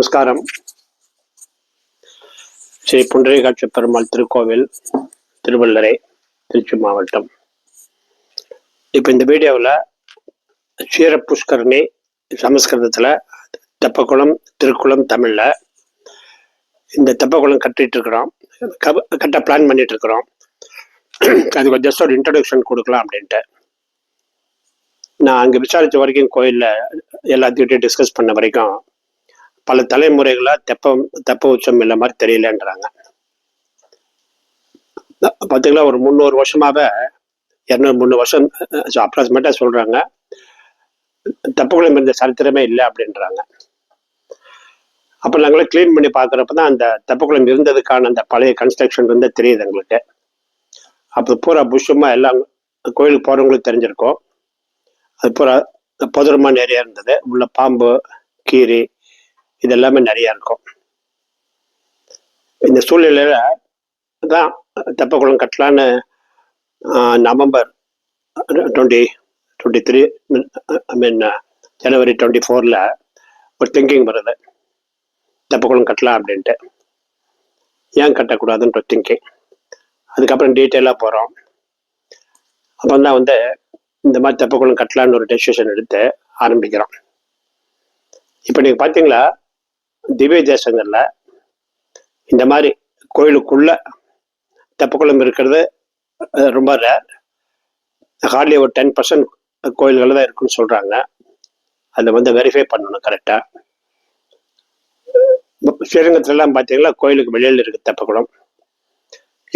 நமஸ்காரம். ஸ்ரீ புண்டரீகாட்சி பெருமாள் திருக்கோவில், திருவள்ளரை, திருச்சி மாவட்டம். இப்போ இந்த வீடியோவில் க்ஷீர புஷ்கரணி சமஸ்கிருதத்தில், தெப்பக்குளம் திருக்குளம் தமிழில் இந்த தெப்பக்குளம் கட்டிட்டு இருக்கிறோம், கட்ட பிளான் பண்ணிட்டு இருக்கிறோம். அதுக்கு ஜஸ்ட் ஒரு இன்ட்ரடக்ஷன் கொடுக்கலாம் அப்படின்ட்டு. நான் அங்கே விசாரித்த வரைக்கும், கோயிலில் எல்லாத்தையும் டிஸ்கஸ் பண்ண வரைக்கும், பல தலைமுறைகளாக தெப்ப உச்சம் இல்லை மாதிரி தெரியலன்றாங்க. பார்த்தீங்களா, ஒரு 300 வருஷமாவே 200-300 வருஷம் அப்ராக்சிமேட்டாக சொல்கிறாங்க, தெப்பக்குளம் இருந்த சரித்திரமே இல்லை அப்படின்றாங்க. அப்போ நாங்களே க்ளீன் பண்ணி பார்க்குறப்ப தான் அந்த தெப்பக்குளம் இருந்ததுக்கான அந்த பழைய கன்ஸ்ட்ரக்ஷன் வந்து தெரியுது எங்களுக்கு. அப்போ பூரா புஷ்ஷமாக எல்லாம் கோயிலுக்கு போகிறவங்களுக்கு தெரிஞ்சிருக்கோம். அது பூரா பொதுரமாக நிறையா இருந்தது. உள்ள பாம்பு, கீரி இது எல்லாமே நிறையா இருக்கும். இந்த சூழ்நிலையில் தான் தெப்பக்குளம் கட்டலான்னு நவம்பர் 2023 ஜனவரி 24 ஒரு திங்கிங் வருது, தெப்பக்குளம் கட்டலாம் அப்படின்ட்டு. ஏன் கட்டக்கூடாதுன்ற திங்கிங். அதுக்கப்புறம் டீட்டெயிலாக போகிறோம். அப்போ தான் வந்து இந்த மாதிரி தெப்பக்குளம் கட்டலான்னு ஒரு டெசிஷன் எடுத்து ஆரம்பிக்கிறோம். இப்போ நீங்கள் பார்த்தீங்களா, திவ்ய தேசங்களில் இந்த மாதிரி கோயிலுக்குள்ள தெப்பக்குளம் இருக்கிறது ரொம்ப ரேர். ஹார்ட்லி ஒரு 10% கோயில்கள் தான் இருக்குன்னு சொல்கிறாங்க. அதை வந்து வெரிஃபை பண்ணணும் கரெக்டாக. ஸ்ரீரங்கத்துலலாம் பார்த்தீங்களா, கோயிலுக்கு வெளியில் இருக்குது தெப்பக்குளம்.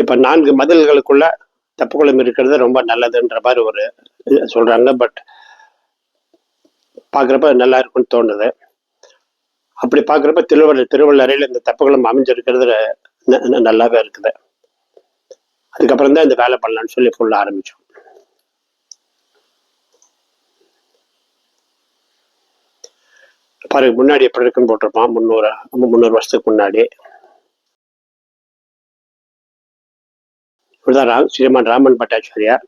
இப்போ 4 மதில்களுக்குள்ள தெப்பக்குளம் இருக்கிறது ரொம்ப நல்லதுன்ற மாதிரி ஒரு சொல்கிறாங்க. பட் பார்க்குறப்ப நல்லா இருக்குன்னு தோணுது. அப்படி பார்க்குறப்ப திருவள்ளரையில் இந்த தெப்பக்குளம் அமைஞ்சிருக்கிறது நல்லாவே இருக்குது. அதுக்கப்புறம் தான் இந்த வேலை பண்ணலான்னு சொல்லி ஃபுல்லாக ஆரம்பித்தோம். பாருங்க, முன்னாடி எப்படி இருக்குன்னு போட்டிருப்பான். 300 வருஷத்துக்கு முன்னாடி. இப்படிதான் ஸ்ரீமான் ராமன் பட்டாச்சாரியார்,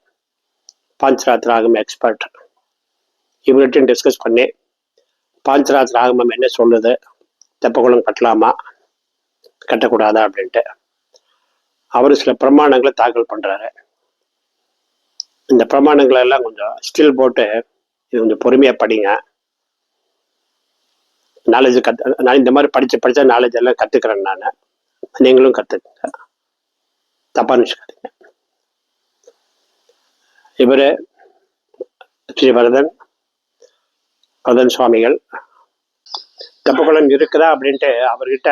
பாஞ்சராத்திர ஆகம எக்ஸ்பர்ட், இவர்கிட்டையும் டிஸ்கஸ் பண்ணி பாஞ்சராத்திர ஆகமம் என்ன சொல்லுது, தெப்பக்குளம் கட்டலாமா கட்டக்கூடாதா அப்படின்ட்டு அவர் சில பிரமாணங்களை தாக்கல் பண்ணுறாரு. இந்த பிரமாணங்களை எல்லாம் கொஞ்சம் ஸ்டில் போட்டு இது கொஞ்சம் பொறுமையாக படிங்க. நாலேஜ் நான் இந்த மாதிரி படித்தா நாலேஜ் எல்லாம் கற்றுக்கிறேன் நான். நீங்களும் கற்றுக்குங்க, தப்பாக நினச்சிக்காதீங்க. இவர் ஸ்ரீ வரதன் சுவாமிகள். தெப்பக்குளம் இருக்குதா அப்படின்ட்டு அவர்கிட்ட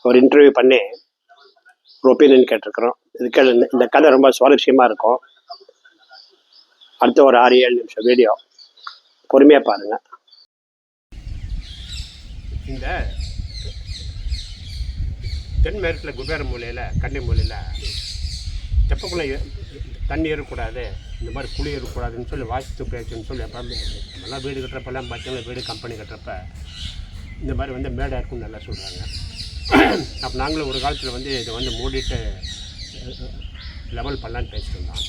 ஒரு இன்டர்வியூ பண்ணி ஒரு ஒப்பீனியன் கேட்டிருக்கிறோம். இதுக்கு இந்த கதை ரொம்ப சுவாரஸ்யமாக இருக்கும். அடுத்த ஒரு 6-7 நிமிஷம் வீடியோ பொறுமையாக பாருங்கள். இந்த தென்மேற்கில் குபேர மூலையில், கன்னி மூலையில் தெப்பக்குளம் தண்ணி ஏறக்கூடாது, இந்த மாதிரி குழி ஏறக்கூடாதுன்னு சொல்லி வாஸ்து பேச்சுன்னு சொல்லி நம்மளாம் வீடு கட்டுறப்பெல்லாம் பார்த்தீங்கன்னா, வீடு கம்பெனி கட்டுறப்ப இந்த மாதிரி வந்து மேடாக இருக்குன்னு நல்லா சொல்கிறாங்க. அப்போ நாங்களும் ஒரு காலத்தில் வந்து இதை வந்து மூடிட்டு லெவல் பண்ணலான்னு பேசிட்டு இருந்தோம்.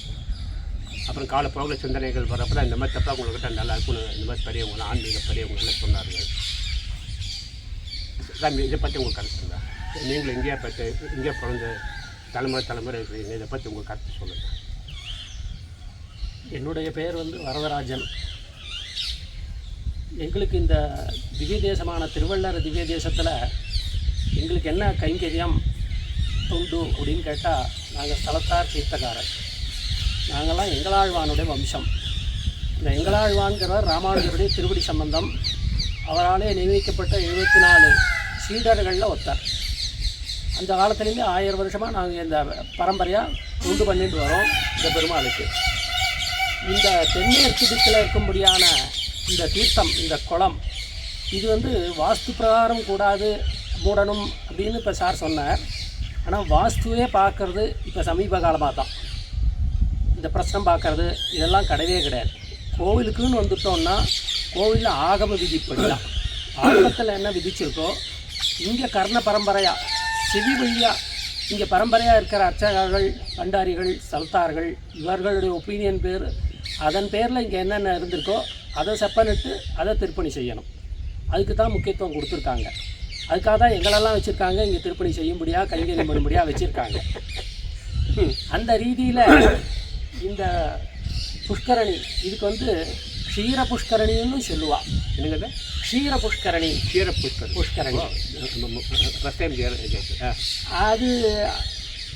அப்புறம் காலப்போக்கில் சிந்தனைகள் வரப்போ தான் இந்த மாதிரி தெப்பக்குளம் நல்லா இருக்குன்னு இந்த மாதிரி பெரியவங்களாம், ஆன்மீக பெரியவங்களாம் சொன்னார்கள். இதை பற்றி உங்களுக்கு கருத்துங்க. நீங்களும் இங்கே பிறந்த தலைமுறை இருக்கிறீங்க, இதை பற்றி உங்களுக்கு கருத்து சொல்லுங்கள். என்னுடைய பெயர் வந்து வரதராஜன். எங்களுக்கு இந்த திவ்ய தேசமான திருவள்ளர் திவ்ய தேசத்தில் எங்களுக்கு என்ன கைங்கரியம் உண்டு அப்படின்னு கேட்டால், நாங்கள் ஸ்தலத்தார் தீர்த்தக்காரர். நாங்கள்லாம் எங்களாழ்வானுடைய வம்சம். இந்த எங்களாழ்வான்கிறவர் ராமானுஜருடைய திருவடி சம்பந்தம். அவராலே நியமிக்கப்பட்ட 74 சீடர்களில் ஒருத்தர். அந்த காலத்துலேயுமே 1000 வருஷமாக நாங்கள் இந்த பரம்பரையாக உண்டு பண்ணிட்டு வரோம் இந்த பெருமாளுக்கு. இந்த தென்மேற்கு திக்கில் இருக்கும்படியான இந்த தீர்த்தம், இந்த குளம், இது வந்து வாஸ்து பிரகாரம் கூடாது, மூடணும் அப்படின்னு இப்போ சார் சொன்னார். ஆனால் வாஸ்துவே பார்க்குறது இப்போ சமீப காலமாக தான். இந்த பிரச்சனை பார்க்குறது இதெல்லாம் கிடையவே கிடையாது. கோவிலுக்குன்னு வந்துட்டோம்னா கோவிலில் ஆகம விதிப்படி தான். ஆகமத்தில் என்ன விதிச்சிருக்கோ, இங்கே கர்ண பரம்பரையாக செவி வழியாக இங்கே பரம்பரையாக இருக்கிற அர்ச்சகர்கள், பண்டாரிகள், சல்தார்கள், இவர்களுடைய ஒப்பீனியன் பேர், அதன் பேரில் இங்கே என்னென்ன இருந்திருக்கோ அதை செப்பனிட்டு அதை திருப்பணி செய்யணும். அதுக்கு தான் முக்கியத்துவம் கொடுத்துருக்காங்க. அதுக்காக தான் எங்களெல்லாம் வச்சுருக்காங்க, இங்கே திருப்பணி செய்யும்படியாக கைங்கரியம் பண்ணும்படியாக வச்சுருக்காங்க. அந்த ரீதியில் இந்த புஷ்கரணி இதுக்கு வந்து க்ஷீர புஷ்கரணின்னு சொல்லுவா. என்னங்க க்ஷீர புஷ்கரணி? புஷ்கரணி அது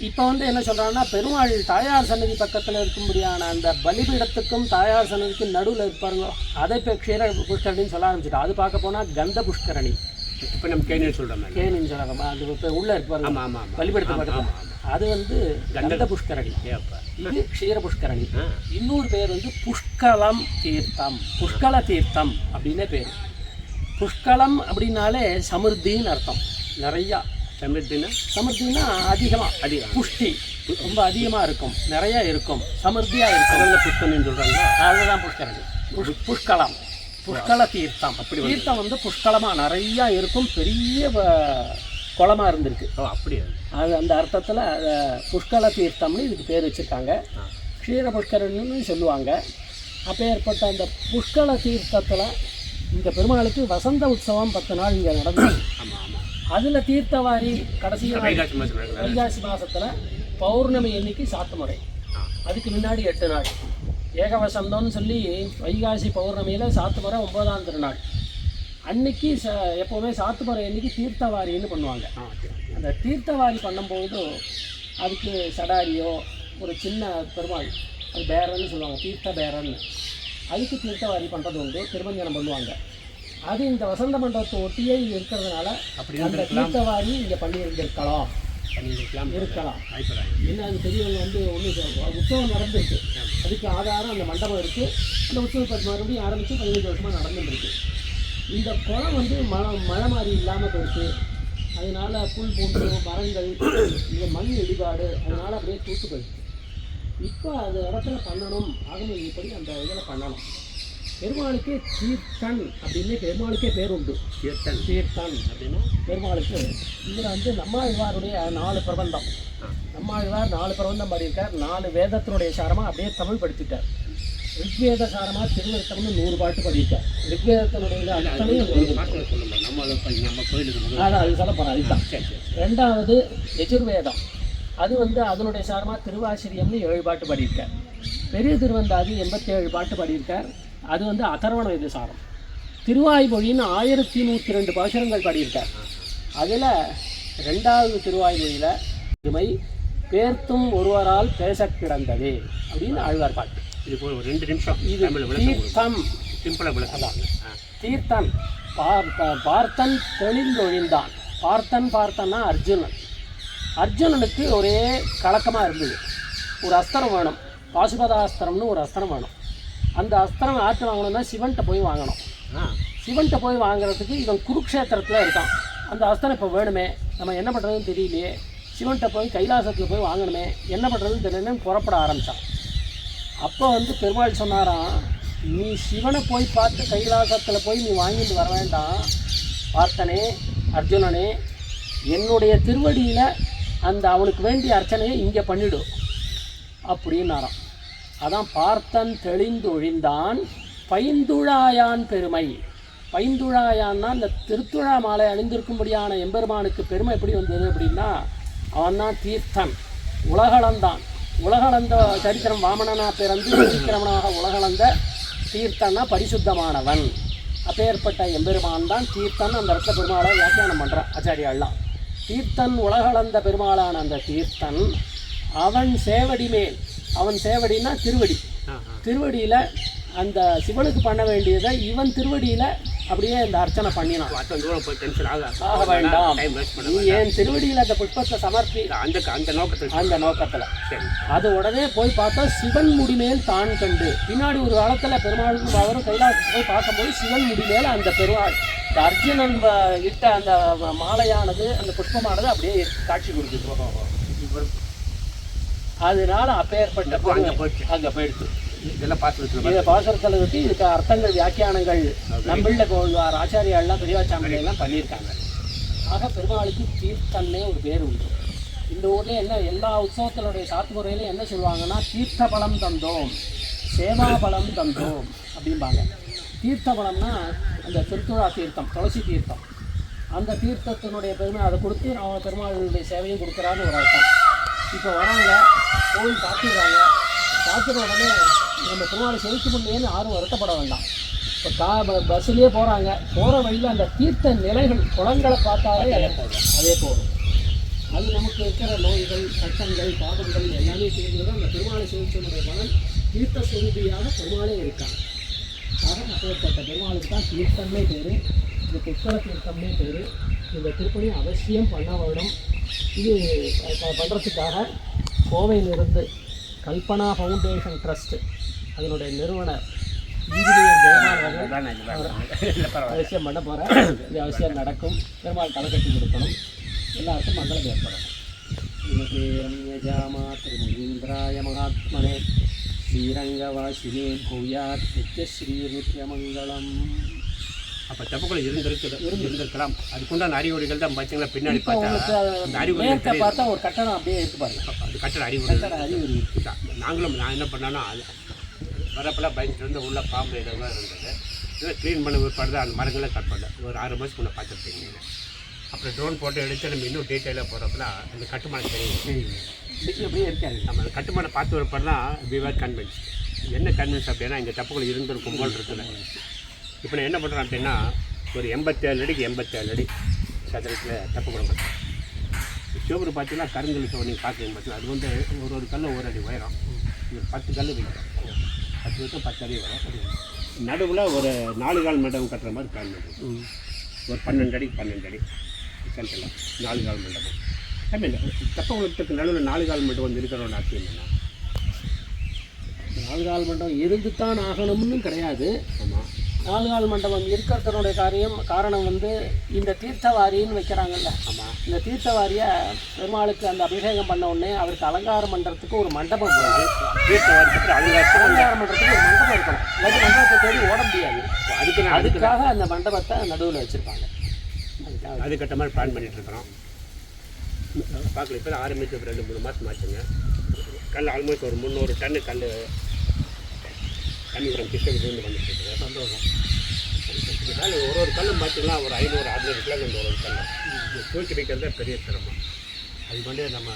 இப்போ வந்து என்ன சொல்கிறாங்கன்னா, பெருமாள் தாயார் சன்னதி பக்கத்தில் இருக்கும்படியான அந்த பலிபீடத்துக்கும் தாயார் சன்னதிக்கும் நடுவில் இருப்பாருங்க, அதை இப்போ க்ஷீர புஷ்கரணின்னு சொல்ல ஆரம்பிச்சிட்டோம். அது பார்க்க போனால் கந்த புஷ்கரணி. இப்போ நம்ம கேணின்னு சொல்கிறோம், கேணின்னு சொல்கிறோம். அது இப்போ உள்ளே இருப்பாரு பலிபீடத்து பக்கத்தில், அது வந்து கந்த புஷ்கரணி. இது க்ஷீர புஷ்கரணி. இன்னொரு பேர் வந்து புஷ்கலம் தீர்த்தம், புஷ்கல தீர்த்தம் அப்படின்னே பேர். புஷ்கலம் அப்படின்னாலே சமிருத்தின்னு அர்த்தம். நிறையா சமிருத்தின்னா அதிகமாக, புஷ்டி ரொம்ப அதிகமாக இருக்கும், நிறையா இருக்கும், சமிருத்தியாக இருக்கும். அதெல்லாம் புஷ்கரணின்னு சொல்கிறாங்க. அதுதான் புஷ்கரணி. புஷ்கலம், புஷ்கல தீர்த்தம். அப்படி தீர்த்தம் வந்து புஷ்கலமாக நிறையா இருக்கும், பெரிய குளமாக இருந்திருக்கு. அப்படியா? அது அந்த அர்த்தத்தில் புஷ்கல தீர்த்தம்னு இதுக்கு பேர் வச்சுருக்காங்க. க்ஷீர புஷ்கரணின்னு சொல்லுவாங்க. அப்போ ஏற்பட்ட அந்த புஷ்கல தீர்த்தத்தில் இந்த பெருமாளுக்கு வசந்த உற்சவம் 10 நாள் இங்கே நடந்தது. அதில் தீர்த்தவாரி கடைசியாக வைகாசி மாதத்தில் பௌர்ணமி அன்னைக்கு சாத்து முறை. அதுக்கு முன்னாடி 8 நாள் ஏகவசந்தம்னு சொல்லி வைகாசி பௌர்ணமியில் சாத்து முறை 9ஆம் திருநாள் அன்னைக்கு எப்போவுமே சாத்து முறை அன்னைக்கு தீர்த்தவாரின்னு பண்ணுவாங்க. அந்த தீர்த்தவாரி பண்ணும்போது அதுக்கு சடாரியோ ஒரு சின்ன பெருமாள், அது பேரன்னு சொல்லுவாங்க, தீர்த்த பேரன்னு, அதுக்கு தீர்த்தவாரி பண்ணுறது உண்டு, திருமஞ்சனம் பண்ணுவாங்க. அது இந்த வசந்த மண்டபத்தை ஒட்டியே இருக்கிறதுனால அந்த தீர்த்தவாரி இங்கே பண்ணியிருந்திருக்கலாம். என்ன அது பெரியவங்க வந்து ஒன்று உற்சவம் நடந்துருக்கு, அதுக்கு ஆதாரம் அந்த மண்டபம் இருக்குது. அந்த உற்சவத்தை மறுபடியும் ஆரம்பித்து 15 வருஷமாக நடந்துருக்கு. இந்த குளம் வந்து மழை மாதிரி இல்லாமல் போயிடுச்சு. அதனால புல் பூண்டு மரங்கள், இந்த மண் இடிபாடு, அதனால் அப்படியே தூத்து போயிடுச்சு. இப்போ அது இடத்துல பண்ணணும், ஆகவே இப்படி அந்த இதில் பண்ணணும். பெருமாளுக்கே தீர்த்தன் அப்படின்னு பெருமாளுக்கே பேர் உண்டு. தீர்த்தன் அப்படின்னா பெருமாளுக்கு. இதில் வந்து நம்மாழ்வாருடைய 4 பிரபந்தம், நம்மாழ்வார் 4 பிரபந்தம் பாடியிருக்கார். 4 வேதத்தினுடைய சாரமாக அப்படியே தமிழ் படிச்சுட்டார். ரிக்வேத சாரமாக திருவிருத்தம்னு 100 பாட்டு பாடியிருக்கார். ரிக்வேதத்தினுடைய அத்தனையும் அதான் அது சொல்ல போகிறேன். அதுதான். 2வது யஜுர்வேதம், அது வந்து அதனுடைய சாரமாக திருவாசிரியம்னு 7 பாட்டு பாடியிருக்கார். பெரிய திருவந்தாதி 87 பாட்டு பாடியிருக்கார். அது வந்து அதர்வண வேத சாரம். திருவாய்மொழின்னு 1102 பாசுரங்கள் பாடியிருக்கார். அதில் 2வது திருவாய்மொழியில் இதுமை பேர்த்தும் ஒருவரால் பேச கிடந்ததே அப்படின்னு ஆழ்வார் பாட்டு. இது ஒரு 2 நிமிஷம். இது தீர்த்தம், தீர்த்தன் பார்த்தன் தெளிந்தொழிந்தான். பார்த்தன்னா அர்ஜுனன். அர்ஜுனனுக்கு ஒரே கலக்கமாக இருந்தது. ஒரு அஸ்திரம் வேணும், பாசுபதாஸ்திரம்னு ஒரு அஸ்திரம் வேணும். அந்த அஸ்திரம் ஆற்று வாங்கணும்னா சிவன்கிட்ட போய் வாங்கணும். சிவன்கிட்ட போய் வாங்குறதுக்கு இவன் குருக்ஷேத்திரத்தில் இருக்கான். அந்த அஸ்திரம் இப்போ வேணுமே, நம்ம என்ன பண்ணுறதுன்னு தெரியலையே, சிவன்கிட்ட போய் கைலாசத்தில் போய் வாங்கணுமே, என்ன பண்ணுறதுன்னு தெரியலன்னு புறப்பட ஆரம்பித்தான். அப்போ வந்து பெருமாள் சொன்னாராம், நீ சிவனை போய் பார்த்து கைலாசத்தில் போய் நீ வாங்கிட்டு வர வேண்டாம் பார்த்தனே அர்ஜுனனே, என்னுடைய திருவடியில் அந்த அவனுக்கு வேண்டிய அர்ச்சனையை இங்கே பண்ணிவிடும் அப்படின்னாராம். அதான் பார்த்தன் தெளிந்தொழிந்தான் பைந்துழாயான் பெருமை. பைந்துழாயான்னா இந்த திருத்துழா மாலை அணிந்திருக்கும்படியான எம்பெருமானுக்கு பெருமை எப்படி வந்தது அப்படின்னா, அவன் தான் தீர்த்தன், உலகளந்தான். உலகளந்த சரித்திரம், வாமனனா பிறந்து சீக்கிரமனாக உலகளந்த தீர்த்தன்னா பரிசுத்தமானவன். அப்பேற்பட்ட எம்பெருமான் தான் தீர்த்தன். அந்த இடத்துல பெருமாளை வியாக்கியானம் பண்ணுறான் ஆச்சாரியாலாம். தீர்த்தன் உலகளந்த பெருமாளான அந்த தீர்த்தன் அவன் சேவடி மேல், அவன் சேவடினா திருவடி, திருவடியில் அந்த சிவனுக்கு பண்ண வேண்டியதை இவன் திருவடியில் அப்படியே இந்த அர்ச்சனை பண்ணினான். ஆக வேண்டாம், நீ என் திருவடியில் அந்த புஷ்பத்தை சமர்ப்பி அந்த நோக்கத்தில் அது உடனே போய் பார்த்தா சிவன் முடிமேல் தான் கண்டு. பின்னாடி ஒரு காலத்தில் பெருமாளுக்கு அவரும் கைலாசத்துக்கு போய் பார்க்கும்போது சிவன் முடிமேல் அந்த பெருமாள் இந்த அர்ஜுனன் இட்ட அந்த மாலையானது, அந்த புஷ்பமானது அப்படியே காட்சி கொடுத்துட்டு. அதனால அப்பேற்பட்ட அங்கே போயிடுச்சு. இதை பாசுரத்தில் வச்சு இதுக்கு அர்த்தங்கள் வியாக்கியானங்கள் நம்பிள்ள கோள்வார் ஆச்சாரியாலாம் பெரியவாச்சாமியெல்லாம் பண்ணியிருக்காங்க. ஆக பெருமாளுக்கு தீர்த்தன்னே ஒரு பேர் உண்டு. இந்த ஊரில் என்ன எல்லா உற்சவத்தினுடைய சாத்து முறையிலும் என்ன சொல்லுவாங்கன்னா, தீர்த்த பலம் தந்தோம், சேவா பலம் தந்தோம் அப்படிம்பாங்க. தீர்த்த பலம்னா அந்த திருத்துழா தீர்த்தம், துளசி தீர்த்தம், அந்த தீர்த்தத்தினுடைய பெருமை அதை கொடுத்து அவங்க பெருமாளுடைய சேவையும் கொடுக்குறான்னு ஒரு அர்த்தம். இப்போ வராங்க, கோவில் காத்திடுறாங்க, காத்திர உடனே நம்ம பெருமாளை செலுத்த முடியலன்னு யாரும் வருத்தப்பட வேண்டாம். இப்போ பஸ்ஸுலேயே போகிறாங்க, போகிற வழியில் அந்த தீர்த்த நிலைகள் குளங்களை பார்த்தாலே அதே போதும். அது நமக்கு இருக்கிற நோய்கள், கட்டங்கள், பாதங்கள் எல்லாமே தெரிஞ்சது. அந்த பெருமாளை செலுத்தினுடைய பலன் தீர்த்த சுரூபியாக பெருமாளே இருக்காங்க. ஆக அப்பேற்பட்ட பெருமாளுக்கு தான் தீர்த்தம்னே பேர், இந்த புஷ்கர தீர்த்தம்னே பேர். இந்த திருப்பணியை அவசியம் பண்ண வேண்டும். இது பண்ணுறதுக்காக கோவையிலிருந்து கல்பனா ஃபவுண்டேஷன் ட்ரஸ்ட் அதனுடைய நிறுவனர் இன்ஜினியர் ஜெயமால் அவர்கள் அவசியம் பண்ண போகிறேன். இது அவசியம் நடக்கும். பெருமாள் தலை கட்டி கொடுக்கணும், எல்லாருக்கும் மங்களம் ஏற்படும். ஸ்ரீமதே ரம்யஜாமா திருமகேந்திராய மகாத்மனே ஸ்ரீரங்கவாசினே பூயாத் நித்யஸ்ரீ நித்யமங்கலம். அப்போ தெப்பக்குளம் இருந்திருக்கலாம். அதுக்குண்டான அறிகுறிகள் தான் பார்த்தீங்களா பின்னாடி பார்த்தா அந்த அறிகுறி பார்த்தா ஒரு கட்டணம் அப்படியே இருக்கு பாருங்க. அது கட்டட அறிகுறி நாங்களும் நான் என்ன பண்ணாலும் வரப்பெல்லாம் பயந்துட்டு இருந்து உள்ள பாம்பு இதெல்லாம் இருந்தது. இதெல்லாம் க்ளீன் பண்ண பிற்பாடு தான் அந்த மரங்கள்லாம் கட் பண்ணேன். ஒரு 6 மாதத்துக்கு முன்னே பார்த்துருப்பீங்க. அப்புறம் ட்ரோன் போட்டோ எடுத்து நம்ம இன்னும் டீட்டெயிலாக போகிறப்பெல்லாம் அந்த கட்டுமானம் தெரியும். அப்படியே இருக்காது. நம்ம அந்த கட்டுமானம் பார்த்து வரப்பெல்லாம் விவாத் கன்வென்ஸ். என்ன கன்வென்ஸ் அப்படின்னா இங்கே தெப்பக்குளம் இருந்திருக்கும் போல் இருக்குல்ல. இப்போ நான் என்ன பண்ணுறேன் அப்படின்னா ஒரு 87 அடிக்கு 87 அடி சதுரத்தில் தெப்பக்குளம் கட்டுறேன். சிவபுரம் பார்த்தீங்கன்னா கருங்கல் சிவன் நீங்கள் பார்க்குறீங்க பார்த்தீங்கன்னா அது வந்து ஒரு கல் 1 அடி உயரம். இது 10 கல் வைக்கிறோம். 10 வச்சு 10 அடி வரும். நடுவில் ஒரு 4 கால் மண்டபம் கட்டுற மாதிரி பிளான் பண்ணுறோம். ஒரு 12 அடிக்கு 12 அடி சென்டரில் 4 கால் மண்டபம். ஐ மீன் தெப்பக்குளத்துக்கு நடுவில் 4 கால் மண்டபம் இருக்கிறோட அவசியம் என்ன? 4 கால் மண்டபம் இருந்து தான் ஆகணும்னு கிடையாது. ஆமாம், 4 கால் மண்டபம் இருக்கிறதனுடைய காரணம் வந்து இந்த தீர்த்தவாரின்னு வைக்கிறாங்கல்ல. ஆமாம், இந்த தீர்த்தவாரியை பெருமாளுக்கு அந்த அபிஷேகம் பண்ண உடனே அவருக்கு அலங்காரம் பண்ணுறதுக்கு ஒரு மண்டபம் போகுது. தீர்த்தவாரத்துக்கு அலங்காரம் பண்ணுறதுக்கு ஒரு மண்டபம் இருக்கணும். இல்லாட்டி மண்டபத்தை தேடி ஓட முடியாது. அதுக்காக அந்த மண்டபத்தை நடுவில் வச்சுருப்பாங்க. அது கட்ட மாதிரி பிளான் பண்ணிகிட்ருக்குறோம். பார்க்கல இப்போ தான் ஆரம்பித்து 2-3 மாதம் ஆச்சுங்க. கல் ஆல்மோஸ்ட் ஒரு 300 டன்னு கல் கன்னிபுரம் கிருஷ்ணகிரிலேருந்து வந்துட்டு சந்தோஷம். இதனால் ஒரு கல்லும் பார்த்தீங்கன்னா ஒரு 500-600 கிலோ இந்த ஒரு கல் தூக்கி வைக்கிறது தான் பெரிய சிரமம். அது வந்து நம்ம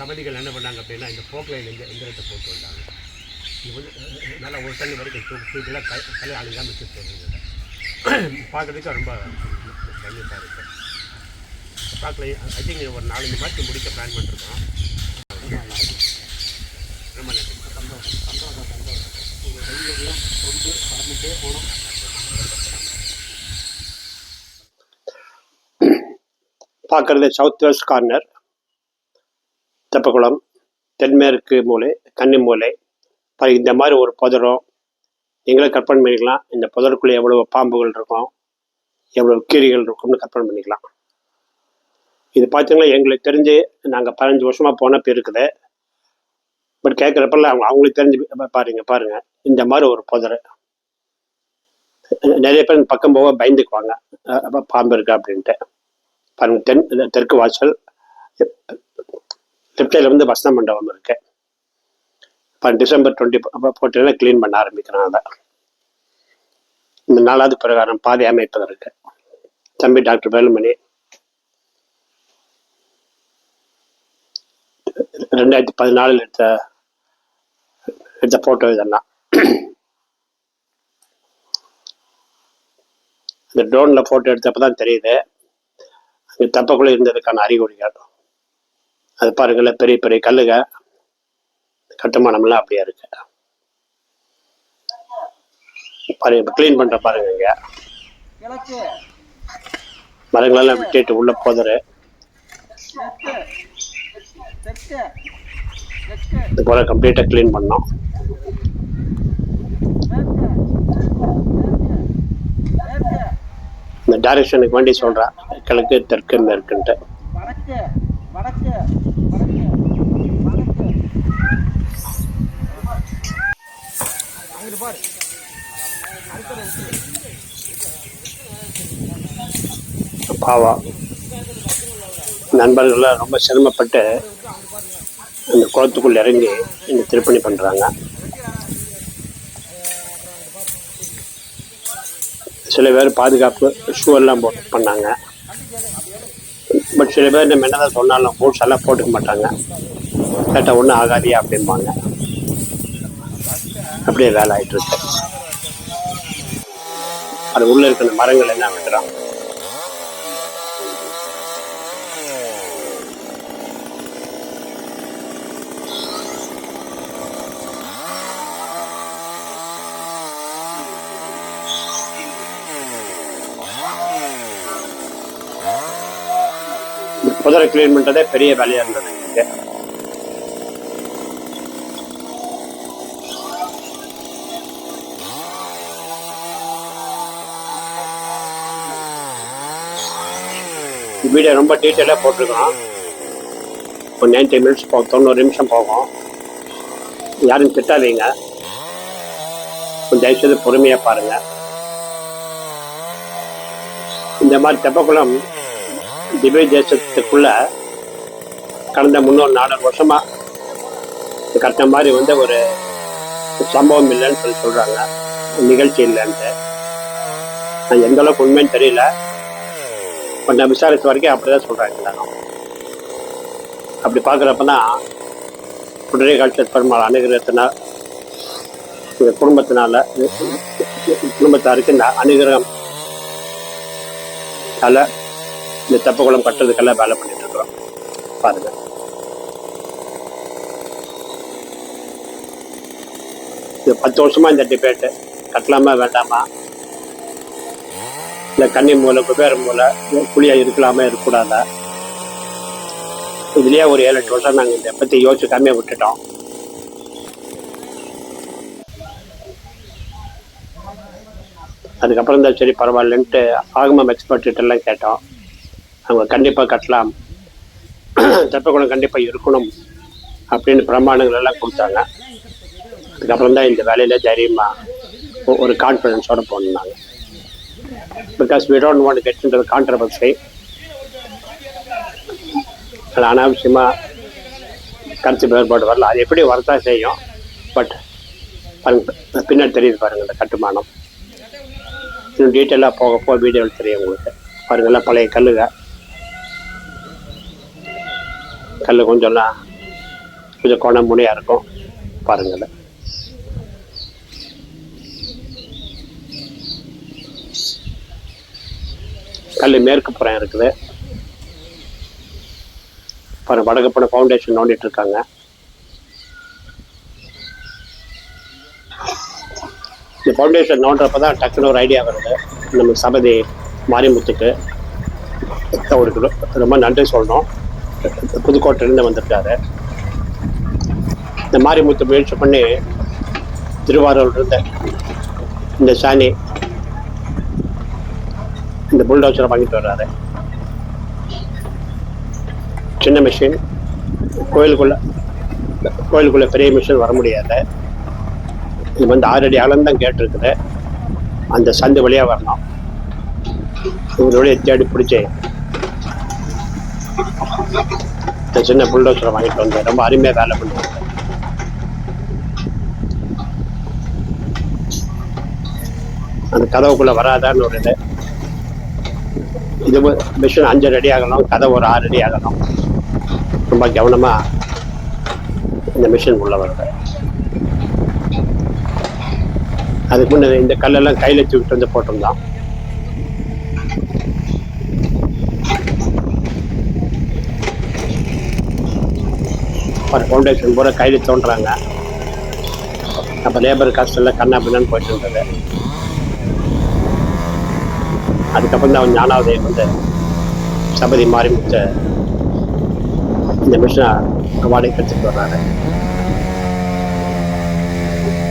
சபதிகள் என்ன பண்ணாங்க அப்படின்னா இந்த போக்கில் எந்திரத்தை போட்டு வந்தாங்க. இது வந்து நல்லா ஒரு தண்ணி வரைக்கும் தூக்கிலாம் கல் ஆளுங்க மிச்சம் போடுறது பார்க்குறதுக்கு ரொம்ப கண்டிப்பாக இருக்குது. பார்க்கல ஐ திங்க் ஒரு 4-5 மாதத்துக்கு முடிக்க பிளான் பண்ணிருக்கோம். ரொம்ப நன்றி. சந்தோஷம் சந்தோஷம் சந்தோஷம். உங்கள் கைகளையும் கொண்டு பறந்துட்டே போகணும். பார்க்குறது சவுத் வெஸ்ட் கார்னர் தெப்பக்குளம், தென்மேற்கு மூலை, கன்னி மூலை. இந்த மாதிரி ஒரு புதரம் நீங்களே கற்பனை பண்ணிக்கலாம். இந்த புதருக்குள்ளே எவ்வளோ பாம்புகள் இருக்கும், எவ்வளோ கீரிகள் இருக்கும்னு கற்பனை பண்ணிக்கலாம். இது பார்த்தீங்கன்னா எங்களுக்கு தெரிஞ்சு நாங்கள் 15 வருஷமாக போனப்போ இருக்குது. பட் கேட்குறப்பெல்லாம் அவங்களுக்கு தெரிஞ்சு பாருங்க இந்த மாதிரி ஒரு புதரை நிறைய பேர் பக்கம் போக பயந்துக்குவாங்க, பாம்பு இருக்கா அப்படின்ட்டு. பாருங்க, தெற்கு வாசல் லெஃப்ட் சைடில் வந்து வசந்த மண்டபம் இருக்கு. இப்போ December 20 க்ளீன் பண்ண ஆரம்பிக்கிறோம். அதை இந்த 4வது பிரகாரம் பாதை அமைப்பதற்கு தம்பி டாக்டர் வேலுமணி 2014 எடுத்த போட்டோ இதெல்லாம். இந்த ட்ரோனில் ஃபோட்டோ எடுத்தப்போ தான் தெரியுது அங்கே தெப்பக்குள்ளே இருந்ததுக்கான அறிகுறிகள். அது பாருங்களேன், பெரிய பெரிய கல்லுங்க, கட்டுமானம்லாம் அப்படியே இருக்கு. பாருங்க, இப்போ க்ளீன் பண்ணுற பாருங்க. இங்கே மரங்களெல்லாம் விட்டுட்டு உள்ள போதரு இது போல கம்ப்ளீட்டாக க்ளீன் பண்ணோம். இந்த டைரக்ஷனுக்கு வேண்டி சொல்கிறேன், கிழக்கு தெற்கு மேற்குன்ட்டு. பாவா நண்பர்கள்லாம் ரொம்ப சிரமப்பட்டு இந்த குளத்துக்குள்ள இறங்கி இந்த திருப்பணி பண்ணுறாங்க. சில பேர் பாதுகாப்பு ஷூ எல்லாம் போட்டு பண்ணாங்க. பட் சில பேர் நம்ம என்னதான் சொன்னாலும் பூட்ஸ் எல்லாம் போட்டுக்க மாட்டாங்க. கேட்டால் ஒன்றும் ஆகாதியா அப்படிம்பாங்க. அப்படியே வேலை ஆகிட்டு இருக்கு. அது உள்ள இருக்கிற மரங்கள் என்ன வெட்டுறாங்க. புதரை கிளீன் பண்ணுறதே பெரிய வேலையாக இருந்தது இங்கே. வீடியோ ரொம்ப டீட்டெயிலாக போட்டிருக்கோம். ஒரு 90 மினிட்ஸ் 90 நிமிஷம் போகும். யாரும் திட்டாதீங்க, தயவுசெய்து பொறுமையாக பாருங்கள். இந்த மாதிரி தெப்பக்குளம் திவ்ய தேசத்துக்குள்ள கடந்த 300-400 வருஷமா கட்டின மாதிரி ஒரு சம்பவம் இல்லைன்னு சொல்றாங்க, நிகழ்ச்சி இல்லைன்ட்டு. நான் எந்த அளவுக்கு உண்மைன்னு தெரியல, நான் விசாரித்த வரைக்கும் அப்படிதான் சொல்றாங்க எல்லாரும். அப்படி பார்க்குறப்பதான் புடரை காட்சி பெருமாள் அனுகிரகத்தினால் எங்கள் குடும்பத்தாருக்கு இந்த அனுகிரகம் இந்த தெப்பக்குளம் கட்டுறதுக்கெல்லாம் வேலை பண்ணிட்டு இருக்கிறோம். பாருங்க, இது 10 வருஷமா இந்த டிபேட்டு, கட்டலாமா வேண்டாமா, இல்லை கன்னி மூலை குபேர மூலை புளியா இருக்கலாமா இருக்கக்கூடாதா, இதுலயே ஒரு 7-8 வருஷம் நாங்கள் இதை பற்றி யோசிக்காமே விட்டுட்டோம். அதுக்கப்புறம் தான் சரி பரவாயில்லன்ட்டு ஆகமம் எக்ஸ்பர்ட் எல்லாம் கேட்டோம். அவங்க கண்டிப்பாக கட்டலாம், தெப்பக்குளம் கண்டிப்பாக இருக்கணும் அப்படின்னு பிரமாணங்கள் எல்லாம் கொடுத்தாங்க. அதுக்கப்புறம் தான் இந்த வேலையில தைரியமாக ஒரு கான்ஃபிடன்ஸோடு போனாங்க. Because we don't want to get into the controversy. அது அனாவசியமாக கருத்து வேறுபாடு வரல, அது எப்படி வரத்தான் செய்யும். பட் பின்னாடி தெரியுது பாருங்கள் இந்த கட்டுமானம். இன்னும் டீட்டெயிலாக போக வீடியோவில் தெரியும் உங்களுக்கு. பாருங்கள்லாம் பழைய கல் கொஞ்சம் கோணம் முனையாக இருக்கும் பாருங்கள். கல் மேற்கு புறம் இருக்குது பாருங்க. வடகப்பட ஃபவுண்டேஷன் நோண்டிட்டு இருக்காங்க. இந்த ஃபவுண்டேஷன் நோண்டுறப்ப தான் டக்குன்னு ஒரு ஐடியா வருது. நம்ம சபதி மாரிமுத்துக்கு அவருக்கு ரொம்ப நன்றி சொல்லணும். புதுக்கோட்டையிலேருந்து வந்திருக்காரு. இந்த மாரிமுத்து முயற்சி பண்ணி திருவாரூர் இருந்த இந்த சாணி இந்த புல்டோசரை வாங்கிட்டு வர்றாரு. சின்ன மிஷின் கோயிலுக்குள்ள பெரிய மிஷின் வர முடியாது. இது 6 அடி அகலம் தான் கேட்டிருக்குது. அந்த சந்து வழியாக வரணும். இவங்களுடைய தேடி பிடிச்சி இந்த சின்ன புல்டோசரை வாங்கிட்டு வந்து ரொம்ப அருமையாக வேலை பண்ணுவாங்க. அந்த கதவுக்குள்ள வராதான்னு ஒரு இது மிஷின் 5 அடி ஆகணும், கதவு ஒரு 6 அடி ஆகணும். ரொம்ப கவனமா இந்த மிஷின் உள்ள வருது. அதுக்கு முன்னே இந்த கல்லெல்லாம் கையில தூக்கிட்டு வந்து போட்டிருந்தோம். ஒரு ஃபவுண்டேஷன் பூரா கையில் தோன்றாங்க. அப்போ லேபர் காஸ்ட் எல்லாம் கண்ணா பின்னான்னு போயிட்டு இருந்தது. அதுக்கப்புறம் தான் அவன் ஞானாவதயம் சபதி மாரிமுத்து இந்த மிஷினை வாடகை எடுத்துட்டு வர்றாரு.